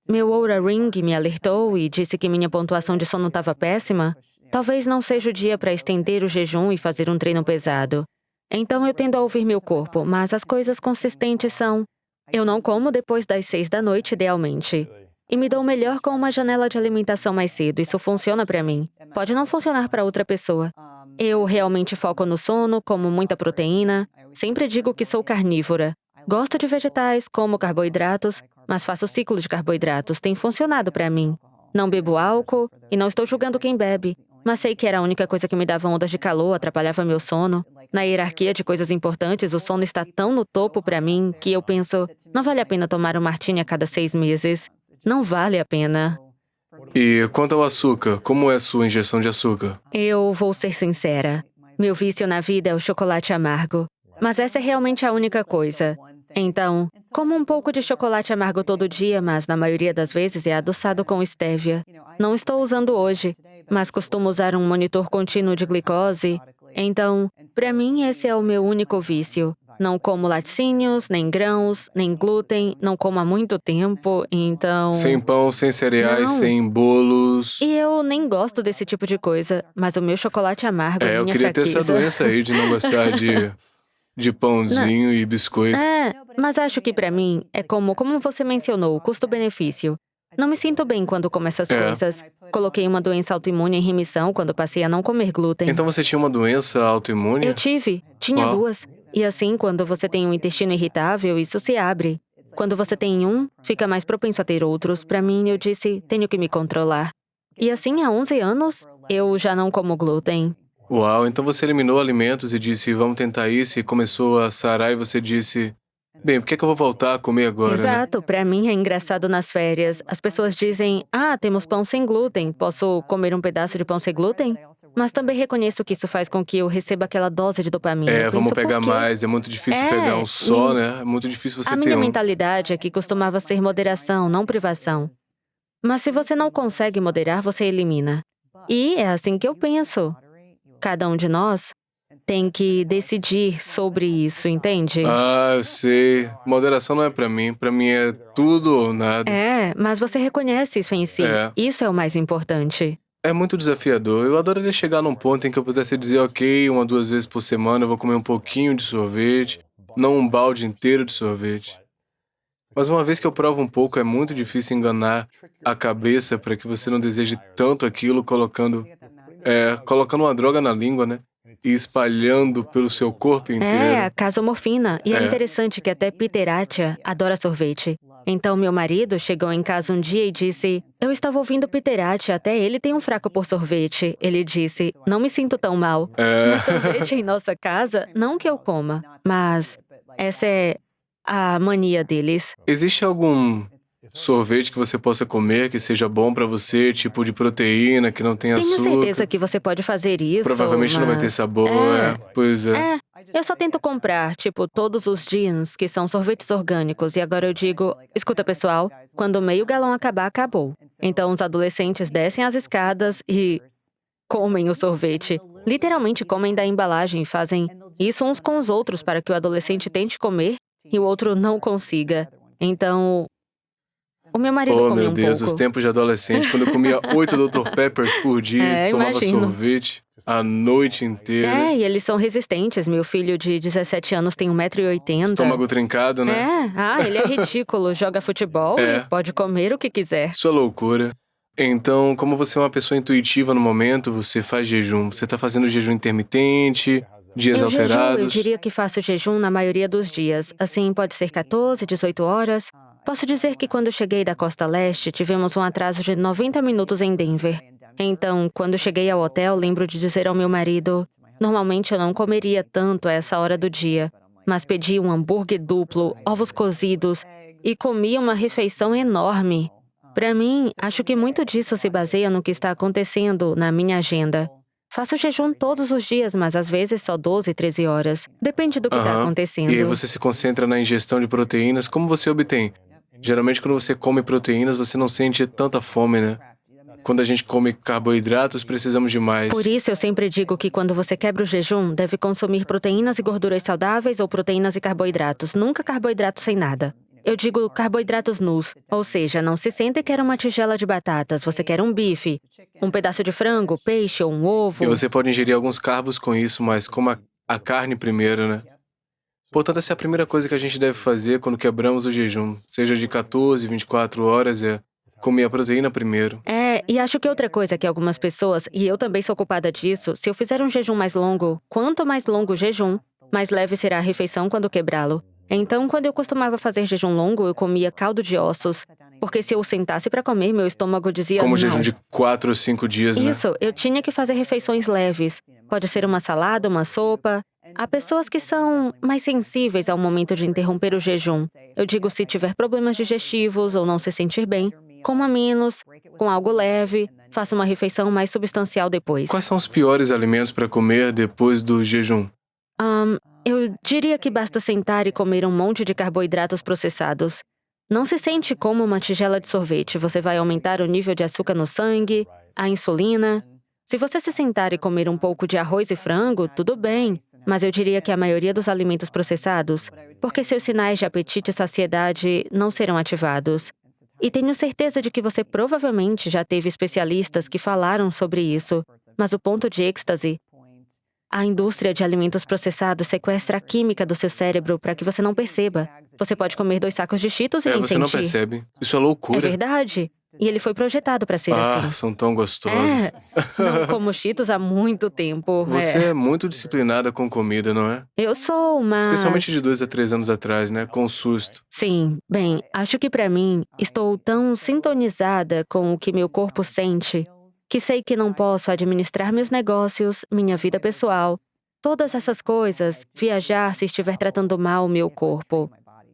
Meu Oura Ring me alertou e disse que minha pontuação de sono estava péssima. Talvez não seja o dia para estender o jejum e fazer um treino pesado. Então eu tendo a ouvir meu corpo, mas as coisas consistentes são: eu não como depois das 6 da noite, idealmente. E me dou melhor com uma janela de alimentação mais cedo. Isso funciona para mim. Pode não funcionar para outra pessoa. Eu realmente foco no sono, como muita proteína. Sempre digo que sou carnívora. Gosto de vegetais, como carboidratos, mas faço ciclo de carboidratos. Tem funcionado para mim. Não bebo álcool e não estou julgando quem bebe. Mas sei que era a única coisa que me dava ondas de calor, atrapalhava meu sono. Na hierarquia de coisas importantes, o sono está tão no topo para mim que eu penso, não vale a pena tomar um martini a cada 6 meses. Não vale a pena. E quanto ao açúcar, como é a sua ingestão de açúcar? Eu vou ser sincera. Meu vício na vida é o chocolate amargo. Mas essa é realmente a única coisa. Então, como um pouco de chocolate amargo todo dia, mas na maioria das vezes é adoçado com estévia. Não estou usando hoje, mas costumo usar um monitor contínuo de glicose. Então, para mim, esse é o meu único vício. Não como laticínios, nem grãos, nem glúten, não como há muito tempo, então... Sem pão, sem cereais, Não. sem bolos. E eu nem gosto desse tipo de coisa, mas o meu chocolate amargo é Eu minha queria ter fraqueza. essa doença aí de não gostar de pãozinho e biscoito. Mas acho que pra mim é como você mencionou, custo-benefício. Não me sinto bem quando como essas coisas. Coloquei uma doença autoimune em remissão quando passei a não comer glúten. Então você tinha uma doença autoimune? Eu tinha Uau. 2. E assim, quando você tem um intestino irritável, isso se abre. Quando você tem um, fica mais propenso a ter outros. Pra mim, eu disse, tenho que me controlar. E assim, há 11 anos, eu já não como glúten. Uau, então você eliminou alimentos e disse, vamos tentar isso, e começou a sarar e você disse, bem, por que eu vou voltar a comer agora, né? Exato, pra mim é engraçado nas férias. As pessoas dizem, temos pão sem glúten, posso comer um pedaço de pão sem glúten? Mas também reconheço que isso faz com que eu receba aquela dose de dopamina. Eu Vamos penso, pegar por quê? mais, é muito difícil pegar um só, né? É muito difícil você A ter minha um. mentalidade é que costumava ser moderação, não privação. Mas se você não consegue moderar, você elimina. E é assim que eu penso. Cada um de nós tem que decidir sobre isso, entende? Eu sei. Moderação não é pra mim é tudo ou nada. Mas você reconhece isso em si. Isso é o mais importante. É muito desafiador. Eu adoraria chegar num ponto em que eu pudesse dizer, ok, 1 ou 2 vezes por semana eu vou comer um pouquinho de sorvete, não um balde inteiro de sorvete. Mas uma vez que eu provo um pouco, é muito difícil enganar a cabeça para que você não deseje tanto aquilo, colocando uma droga na língua, né? E espalhando pelo seu corpo inteiro. A casomorfina. E é interessante que até Piteratia adora sorvete. Então, meu marido chegou em casa um dia e disse, eu estava ouvindo Piteratia, até ele tem um fraco por sorvete. Ele disse, não me sinto tão mal. Mas sorvete em nossa casa, não que eu coma. Mas essa é a mania deles. Existe algum sorvete que você possa comer que seja bom pra você, tipo de proteína, que não tenha Tenho açúcar? certeza que você pode fazer isso, Provavelmente não vai ter mas- sabor, Pois é. Eu só tento comprar, tipo, todos os jeans, que são sorvetes orgânicos, e agora eu digo, escuta pessoal, quando o meio galão acabar, acabou. Então os adolescentes descem as escadas e comem o sorvete. Literalmente comem da embalagem e fazem isso uns com os outros para que o adolescente tente comer e o outro não consiga. Então, o meu marido Oh, come meu um Deus, pouco. os tempos de adolescente, quando eu comia 8 Dr. Peppers por dia, tomava imagino. sorvete a noite inteira. E eles são resistentes. Meu filho de 17 anos tem 1,80 m. Estômago trincado, né? Ele é ridículo. Joga futebol e pode comer o que quiser. Isso é loucura. Então, como você é uma pessoa intuitiva no momento, você faz jejum. Você tá fazendo jejum intermitente, dias Eu jejuo, alterados. eu diria que faço jejum na maioria dos dias. Assim, pode ser 14, 18 horas. Posso dizer que quando cheguei da costa leste, tivemos um atraso de 90 minutos em Denver. Então, quando cheguei ao hotel, lembro de dizer ao meu marido, normalmente eu não comeria tanto a essa hora do dia, mas pedi um hambúrguer duplo, ovos cozidos e comi uma refeição enorme. Para mim, acho que muito disso se baseia no que está acontecendo na minha agenda. Faço jejum todos os dias, mas às vezes só 12, 13 horas. Depende do que está acontecendo. E aí você se concentra na ingestão de proteínas. Como você obtém? Geralmente, quando você come proteínas, você não sente tanta fome, né? Quando a gente come carboidratos, precisamos de mais. Por isso, eu sempre digo que quando você quebra o jejum, deve consumir proteínas e gorduras saudáveis ou proteínas e carboidratos, nunca carboidratos sem nada. Eu digo carboidratos nus, ou seja, não se sente e quer uma tigela de batatas, você quer um bife, um pedaço de frango, peixe ou um ovo. E você pode ingerir alguns carbos com isso, mas coma a carne primeiro, né? Portanto, essa é a primeira coisa que a gente deve fazer quando quebramos o jejum. Seja de 14, 24 horas, é comer a proteína primeiro. E acho que outra coisa que algumas pessoas, e eu também sou culpada disso, se eu fizer um jejum mais longo, quanto mais longo o jejum, mais leve será a refeição quando quebrá-lo. Então, quando eu costumava fazer jejum longo, eu comia caldo de ossos, porque se eu sentasse para comer, meu estômago dizia Como não. jejum de 4 ou 5 dias, né? Isso, eu tinha que fazer refeições leves. Pode ser uma salada, uma sopa. Há pessoas que são mais sensíveis ao momento de interromper o jejum. Eu digo se tiver problemas digestivos ou não se sentir bem, coma menos, com algo leve, faça uma refeição mais substancial depois. Quais são os piores alimentos para comer depois do jejum? Eu diria que basta sentar e comer um monte de carboidratos processados. Não se sente como uma tigela de sorvete. Você vai aumentar o nível de açúcar no sangue, a insulina. Se você se sentar e comer um pouco de arroz e frango, tudo bem. Mas eu diria que a maioria dos alimentos processados, porque seus sinais de apetite e saciedade não serão ativados. E tenho certeza de que você provavelmente já teve especialistas que falaram sobre isso. Mas o ponto de êxtase, a indústria de alimentos processados sequestra a química do seu cérebro para que você não perceba. Você pode comer 2 sacos de Cheetos e nem Você sentir. não percebe. Isso é É loucura. verdade. E ele foi projetado para ser assim. São tão gostosos. Não como Cheetos há muito tempo. Você é muito disciplinada com comida, não é? Eu sou, mas... Especialmente de 2 a 3 anos atrás, né? Com susto. Sim, bem, acho que para mim, estou tão sintonizada com o que meu corpo sente, que sei que não posso administrar meus negócios, minha vida pessoal, todas essas coisas, viajar se estiver tratando mal o meu corpo.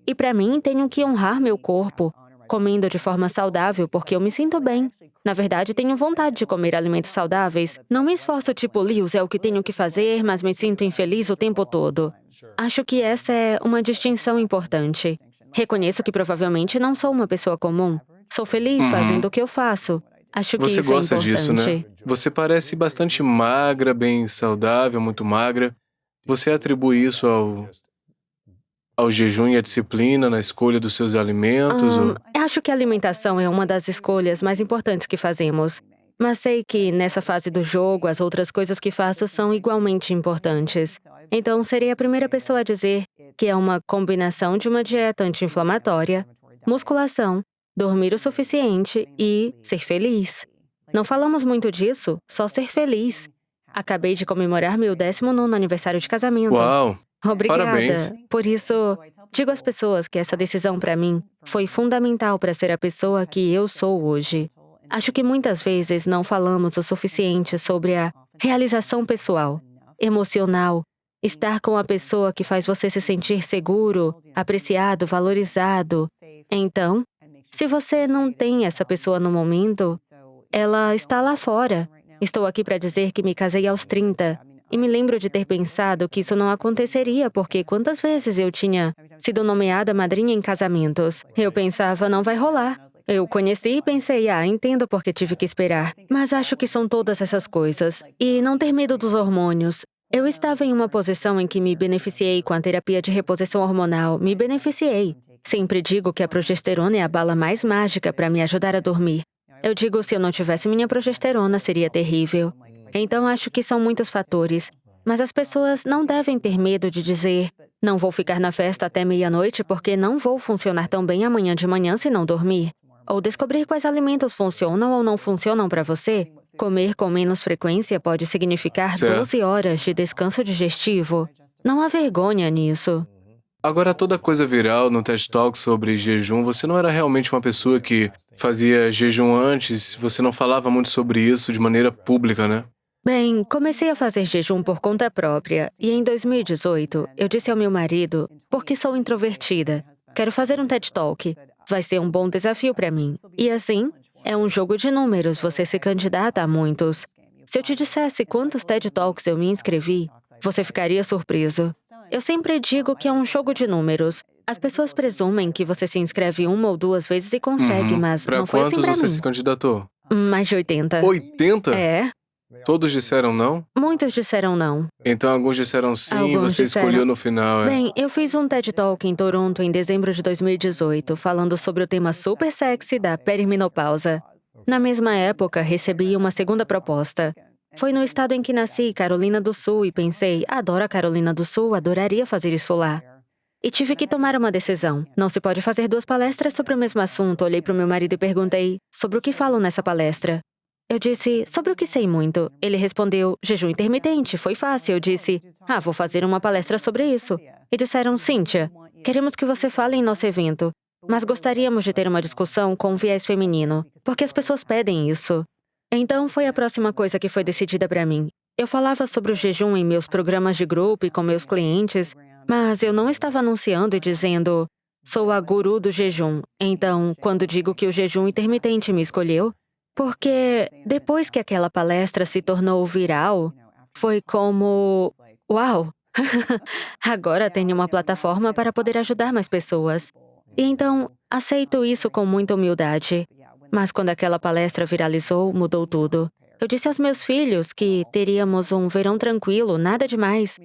E para mim, tenho que honrar meu corpo, comendo de forma saudável porque eu me sinto bem. Na verdade, tenho vontade de comer alimentos saudáveis. Não me esforço tipo, Lewis, é o que tenho que fazer, mas me sinto infeliz o tempo todo. Acho que essa é uma distinção importante. Reconheço que provavelmente não sou uma pessoa comum. Sou feliz fazendo o que eu faço. Acho que Você isso gosta é importante. disso, né? Você parece bastante magra, bem saudável, muito magra. Você atribui isso ao jejum e à disciplina na escolha dos seus alimentos? Ou... Acho que a alimentação é uma das escolhas mais importantes que fazemos. Mas sei que nessa fase do jogo, as outras coisas que faço são igualmente importantes. Então, serei a primeira pessoa a dizer que é uma combinação de uma dieta anti-inflamatória, musculação, dormir o suficiente e ser feliz. Não falamos muito disso, só ser feliz. Acabei de comemorar meu 19º aniversário de casamento. Uau! Obrigada. Parabéns. Por isso, digo às pessoas que essa decisão para mim foi fundamental para ser a pessoa que eu sou hoje. Acho que muitas vezes não falamos o suficiente sobre a realização pessoal, emocional, estar com a pessoa que faz você se sentir seguro, apreciado, valorizado. Então, se você não tem essa pessoa no momento, ela está lá fora. Estou aqui para dizer que me casei aos 30. E me lembro de ter pensado que isso não aconteceria, porque quantas vezes eu tinha sido nomeada madrinha em casamentos. Eu pensava, não vai rolar. Eu conheci e pensei, entendo porque tive que esperar. Mas acho que são todas essas coisas. E não ter medo dos hormônios. Eu estava em uma posição em que me beneficiei com a terapia de reposição hormonal. Me beneficiei. Sempre digo que a progesterona é a bala mais mágica para me ajudar a dormir. Eu digo, se eu não tivesse minha progesterona, seria terrível. Então acho que são muitos fatores. Mas as pessoas não devem ter medo de dizer, não vou ficar na festa até meia-noite porque não vou funcionar tão bem amanhã de manhã se não dormir. Ou descobrir quais alimentos funcionam ou não funcionam para você. Comer com menos frequência pode significar Certo. 12 horas de descanso digestivo. Não há vergonha nisso. Agora, toda coisa viral no TED Talk sobre jejum, você não era realmente uma pessoa que fazia jejum antes, você não falava muito sobre isso de maneira pública, né? Bem, comecei a fazer jejum por conta própria e em 2018 eu disse ao meu marido, porque sou introvertida, quero fazer um TED Talk. Vai ser um bom desafio para mim. E assim, é um jogo de números, você se candidata a muitos. Se eu te dissesse quantos TED Talks eu me inscrevi, você ficaria surpreso. Eu sempre digo que é um jogo de números. As pessoas presumem que você se inscreve uma ou duas vezes e consegue, mas Pra não foi assim quantos pra você mim. se candidatou? Mais de 80. 80? É, Todos disseram não? muitos disseram não. Então alguns disseram sim e Alguns você disseram. escolheu no final, Bem, eu fiz um TED Talk em Toronto em dezembro de 2018, falando sobre o tema super sexy da perimenopausa. Na mesma época, recebi uma segunda proposta. Foi no estado em que nasci, Carolina do Sul, e pensei, adoro a Carolina do Sul, adoraria fazer isso lá. E tive que tomar uma decisão. Não se pode fazer 2 palestras sobre o mesmo assunto. Olhei para o meu marido e perguntei, sobre o que falo nessa palestra? Eu disse, sobre o que sei muito. Ele respondeu, jejum intermitente, foi fácil. Eu disse, vou fazer uma palestra sobre isso. E disseram, Cíntia, queremos que você fale em nosso evento, mas gostaríamos de ter uma discussão com viés feminino, porque as pessoas pedem isso. Então, foi a próxima coisa que foi decidida para mim. Eu falava sobre o jejum em meus programas de grupo e com meus clientes, mas eu não estava anunciando e dizendo, sou a guru do jejum. Então, quando digo que o jejum intermitente me escolheu, porque depois que aquela palestra se tornou viral, foi como, uau, agora tenho uma plataforma para poder ajudar mais pessoas. E então, aceito isso com muita humildade. Mas quando aquela palestra viralizou, mudou tudo. Eu disse aos meus filhos que teríamos um verão tranquilo, nada demais.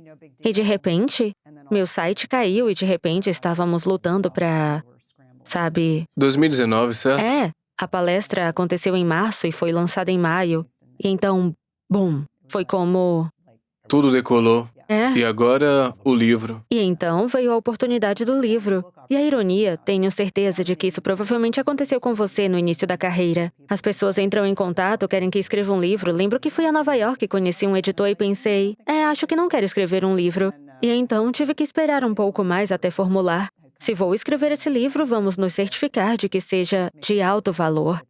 E de repente, meu site caiu e de repente estávamos lutando para, sabe... 2019, certo? A palestra aconteceu em março e foi lançada em maio. E então, bum, foi como... Tudo decolou. É. E agora, o livro. E então veio a oportunidade do livro. E a ironia, tenho certeza de que isso provavelmente aconteceu com você no início da carreira. As pessoas entram em contato, querem que escreva um livro. Lembro que fui a Nova York, conheci um editor e pensei, acho que não quero escrever um livro. E então tive que esperar um pouco mais até formular. Se vou escrever esse livro, vamos nos certificar de que seja de alto valor.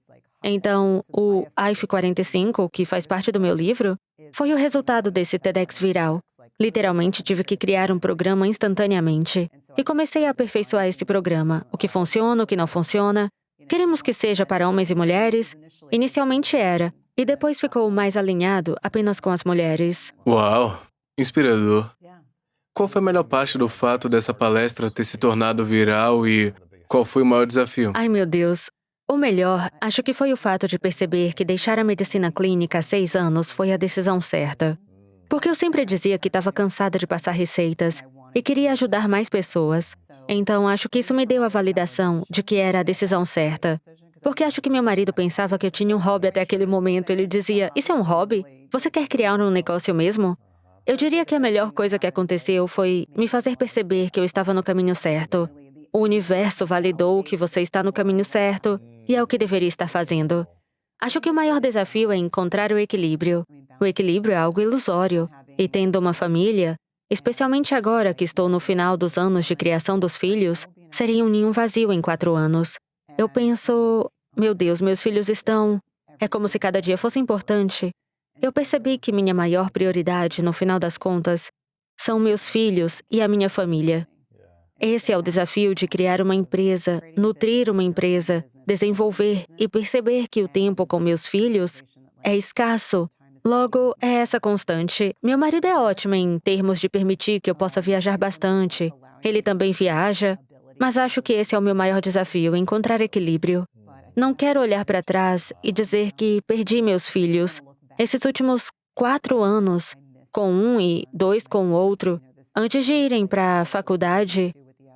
Então, o AIF 45, que faz parte do meu livro, foi o resultado desse TEDx viral. Literalmente, tive que criar um programa instantaneamente. E comecei a aperfeiçoar esse programa. O que funciona, o que não funciona. Queremos que seja para homens e mulheres? Inicialmente era. E depois ficou mais alinhado apenas com as mulheres. Uau, inspirador. Qual foi a melhor parte do fato dessa palestra ter se tornado viral e qual foi o maior desafio? Ai, meu Deus. O melhor, acho que foi o fato de perceber que deixar a medicina clínica há 6 anos foi a decisão certa. Porque eu sempre dizia que estava cansada de passar receitas e queria ajudar mais pessoas. Então, acho que isso me deu a validação de que era a decisão certa. Porque acho que meu marido pensava que eu tinha um hobby até aquele momento. Ele dizia, isso é um hobby? Você quer criar um negócio mesmo? Eu diria que a melhor coisa que aconteceu foi me fazer perceber que eu estava no caminho certo. O universo validou que você está no caminho certo e é o que deveria estar fazendo. Acho que o maior desafio é encontrar o equilíbrio. O equilíbrio é algo ilusório. E tendo uma família, especialmente agora que estou no final dos anos de criação dos filhos, seria um ninho vazio em 4 anos. Eu penso, meu Deus, meus filhos estão... É como se cada dia fosse importante. Eu percebi que minha maior prioridade, no final das contas, são meus filhos e a minha família. Esse é o desafio de criar uma empresa, nutrir uma empresa, desenvolver e perceber que o tempo com meus filhos é escasso Logo, é essa constante. Meu marido é ótimo em termos de permitir que eu possa viajar bastante. Ele também viaja, mas acho que esse é o meu maior desafio, encontrar equilíbrio. Não quero olhar para trás e dizer que perdi meus filhos. Esses últimos 4 anos, com um e 2 com o outro, antes de irem para a faculdade,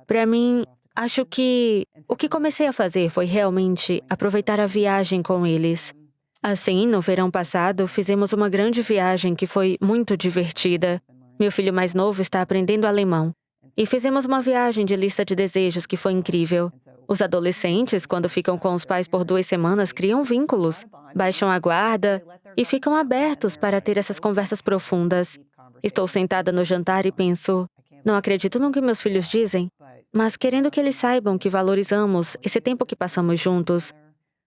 para mim, acho que o que comecei a fazer foi realmente aproveitar a viagem com eles. Assim, no verão passado, fizemos uma grande viagem que foi muito divertida. Meu filho mais novo está aprendendo alemão. E fizemos uma viagem de lista de desejos que foi incrível. Os adolescentes, quando ficam com os pais por 2 semanas, criam vínculos, baixam a guarda e ficam abertos para ter essas conversas profundas. Estou sentada no jantar e penso, não acredito no que meus filhos dizem, mas querendo que eles saibam que valorizamos esse tempo que passamos juntos.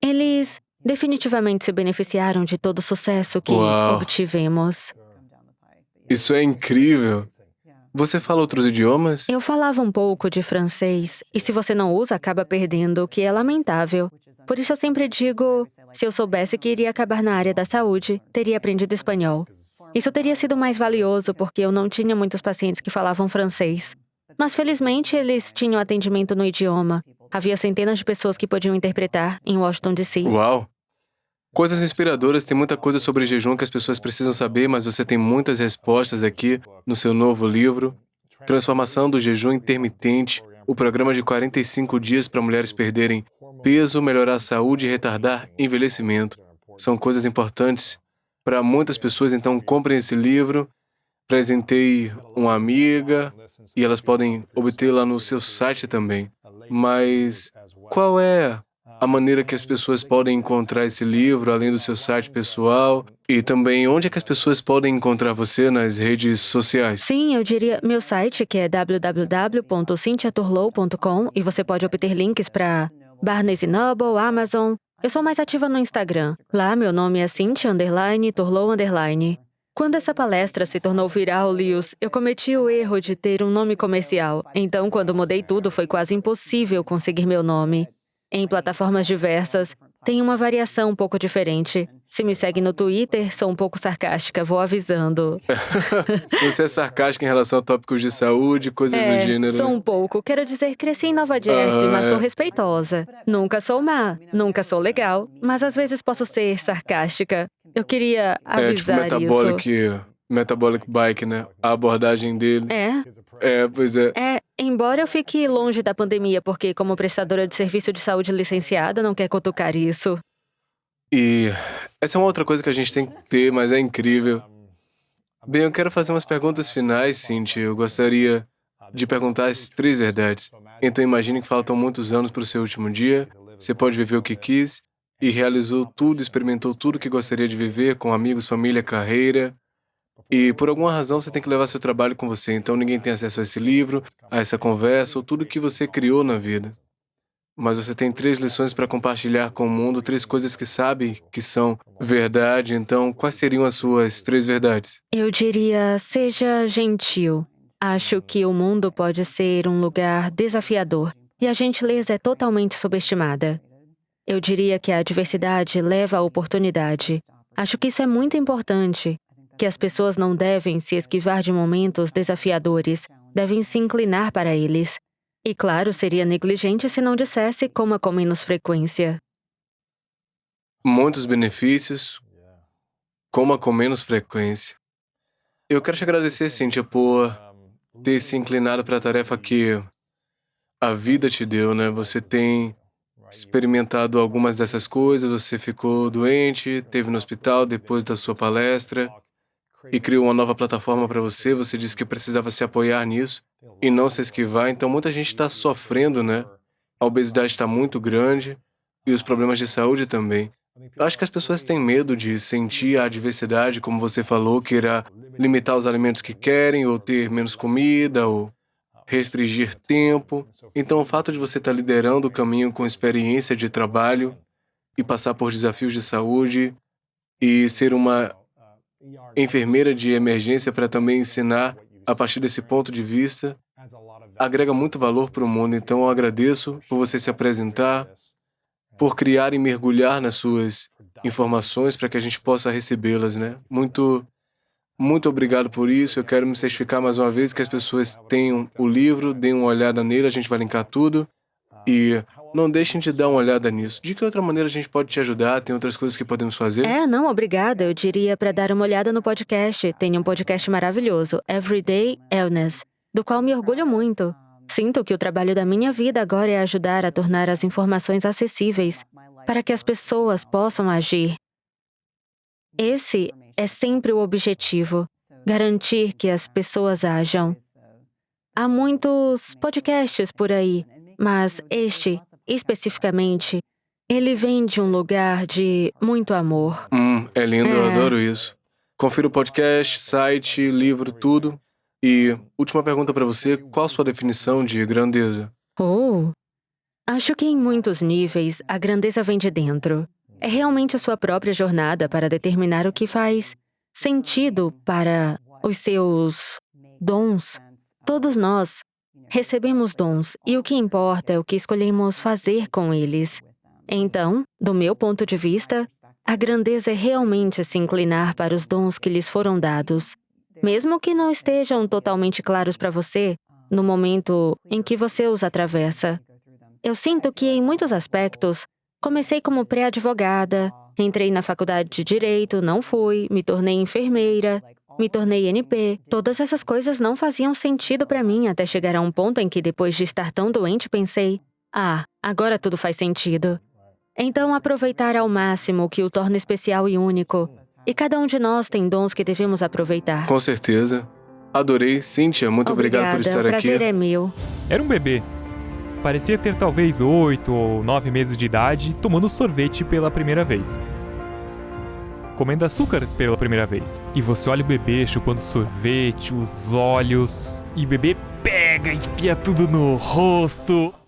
Eles definitivamente se beneficiaram de todo o sucesso que Uau. obtivemos. Isso é incrível. Você fala outros idiomas? Eu falava um pouco de francês, e se você não usa, acaba perdendo, o que é lamentável. Por isso eu sempre digo, se eu soubesse que iria acabar na área da saúde, teria aprendido espanhol. Isso teria sido mais valioso, porque eu não tinha muitos pacientes que falavam francês. Mas felizmente eles tinham atendimento no idioma. Havia centenas de pessoas que podiam interpretar em Washington, D.C. Uau! Coisas inspiradoras, tem muita coisa sobre jejum que as pessoas precisam saber, mas você tem muitas respostas aqui no seu novo livro. Transformação do jejum intermitente, o programa de 45 dias para mulheres perderem peso, melhorar a saúde e retardar envelhecimento. São coisas importantes para muitas pessoas, então comprem esse livro. Presentei uma amiga e elas podem obtê-la no seu site também. Mas qual é a maneira que as pessoas podem encontrar esse livro, além do seu site pessoal? E também, onde é que as pessoas podem encontrar você nas redes sociais? Sim, eu diria meu site, que é www.cynthiaturlow.com, e você pode obter links para Barnes & Noble, Amazon. Eu sou mais ativa no Instagram. Lá, meu nome é Cynthia_Turlow_. Quando essa palestra se tornou viral, Lewis, eu cometi o erro de ter um nome comercial. Então, quando mudei tudo, foi quase impossível conseguir meu nome. Em plataformas diversas, tem uma variação um pouco diferente. Se me segue no Twitter, sou um pouco sarcástica, vou avisando. Você é sarcástica em relação a tópicos de saúde, coisas do gênero, sou né? um pouco. Quero dizer, cresci em Nova Jersey, mas sou respeitosa. Nunca sou má, nunca sou legal, mas às vezes posso ser sarcástica. Eu queria É tipo avisar isso. Metabolic Bike, né? A abordagem dele. Pois é. Embora eu fique longe da pandemia, porque como prestadora de serviço de saúde licenciada, não quer cutucar isso. E essa é uma outra coisa que a gente tem que ter, mas é incrível. Bem, eu quero fazer umas perguntas finais, Cynthia. Eu gostaria de perguntar as 3 verdades. Então imagine que faltam muitos anos para o seu último dia. Você pode viver o que quis e realizou tudo, experimentou tudo que gostaria de viver com amigos, família, carreira. E por alguma razão você tem que levar seu trabalho com você, então ninguém tem acesso a esse livro, a essa conversa ou tudo que você criou na vida. Mas você tem 3 lições para compartilhar com o mundo, 3 coisas que sabe que são verdade, então quais seriam as suas 3 verdades? Eu diria, seja gentil. Acho que o mundo pode ser um lugar desafiador e a gentileza é totalmente subestimada. Eu diria que a diversidade leva à oportunidade. Acho que isso é muito importante, que as pessoas não devem se esquivar de momentos desafiadores, devem se inclinar para eles. E claro, seria negligente se não dissesse coma com menos frequência. Muitos benefícios, coma com menos frequência. Eu quero te agradecer, Cynthia, por ter se inclinado para a tarefa que a vida te deu, né? Você tem experimentado algumas dessas coisas, você ficou doente, esteve no hospital depois da sua palestra e criou uma nova plataforma para você. Você disse que precisava se apoiar nisso e não se esquivar. Então, muita gente está sofrendo, né? A obesidade está muito grande e os problemas de saúde também. Eu acho que as pessoas têm medo de sentir a adversidade, como você falou, que irá limitar os alimentos que querem, ou ter menos comida, ou restringir tempo. Então, o fato de você estar liderando o caminho com experiência de trabalho e passar por desafios de saúde e ser uma enfermeira de emergência para também ensinar a partir desse ponto de vista, agrega muito valor para o mundo. Então, eu agradeço por você se apresentar, por criar e mergulhar nas suas informações para que a gente possa recebê-las, né? Muito, muito obrigado por isso. Eu quero me certificar mais uma vez que as pessoas tenham o livro, deem uma olhada nele, a gente vai linkar tudo. E não deixem de dar uma olhada nisso. De que outra maneira a gente pode te ajudar? Tem outras coisas que podemos fazer? Não, obrigada. Eu diria para dar uma olhada no podcast. Tem um podcast maravilhoso, Everyday Illness, do qual me orgulho muito. Sinto que o trabalho da minha vida agora é ajudar a tornar as informações acessíveis para que as pessoas possam agir. Esse é sempre o objetivo, garantir que as pessoas ajam. Há muitos podcasts por aí, mas este, especificamente, ele vem de um lugar de muito amor. É lindo, eu adoro isso. Confira o podcast, site, livro, tudo. E última pergunta para você, qual a sua definição de grandeza? Acho que em muitos níveis, a grandeza vem de dentro. É realmente a sua própria jornada para determinar o que faz sentido para os seus dons. Todos nós recebemos dons e o que importa é o que escolhemos fazer com eles. Então, do meu ponto de vista, a grandeza é realmente se inclinar para os dons que lhes foram dados. Mesmo que não estejam totalmente claros para você, no momento em que você os atravessa. Eu sinto que, em muitos aspectos, comecei como pré-advogada, entrei na faculdade de Direito, não fui, me tornei enfermeira, me tornei NP. Todas essas coisas não faziam sentido para mim até chegar a um ponto em que, depois de estar tão doente, pensei, agora tudo faz sentido. Então, aproveitar ao máximo o que o torna especial e único. E cada um de nós tem dons que devemos aproveitar. Com certeza. Adorei. Cíntia, muito obrigado por estar o prazer aqui. é meu. Era um bebê. Parecia ter talvez 8 ou 9 meses de idade, tomando sorvete pela primeira vez. Comendo açúcar pela primeira vez. E você olha o bebê chupando sorvete, os olhos, e o bebê pega e enfia tudo no rosto.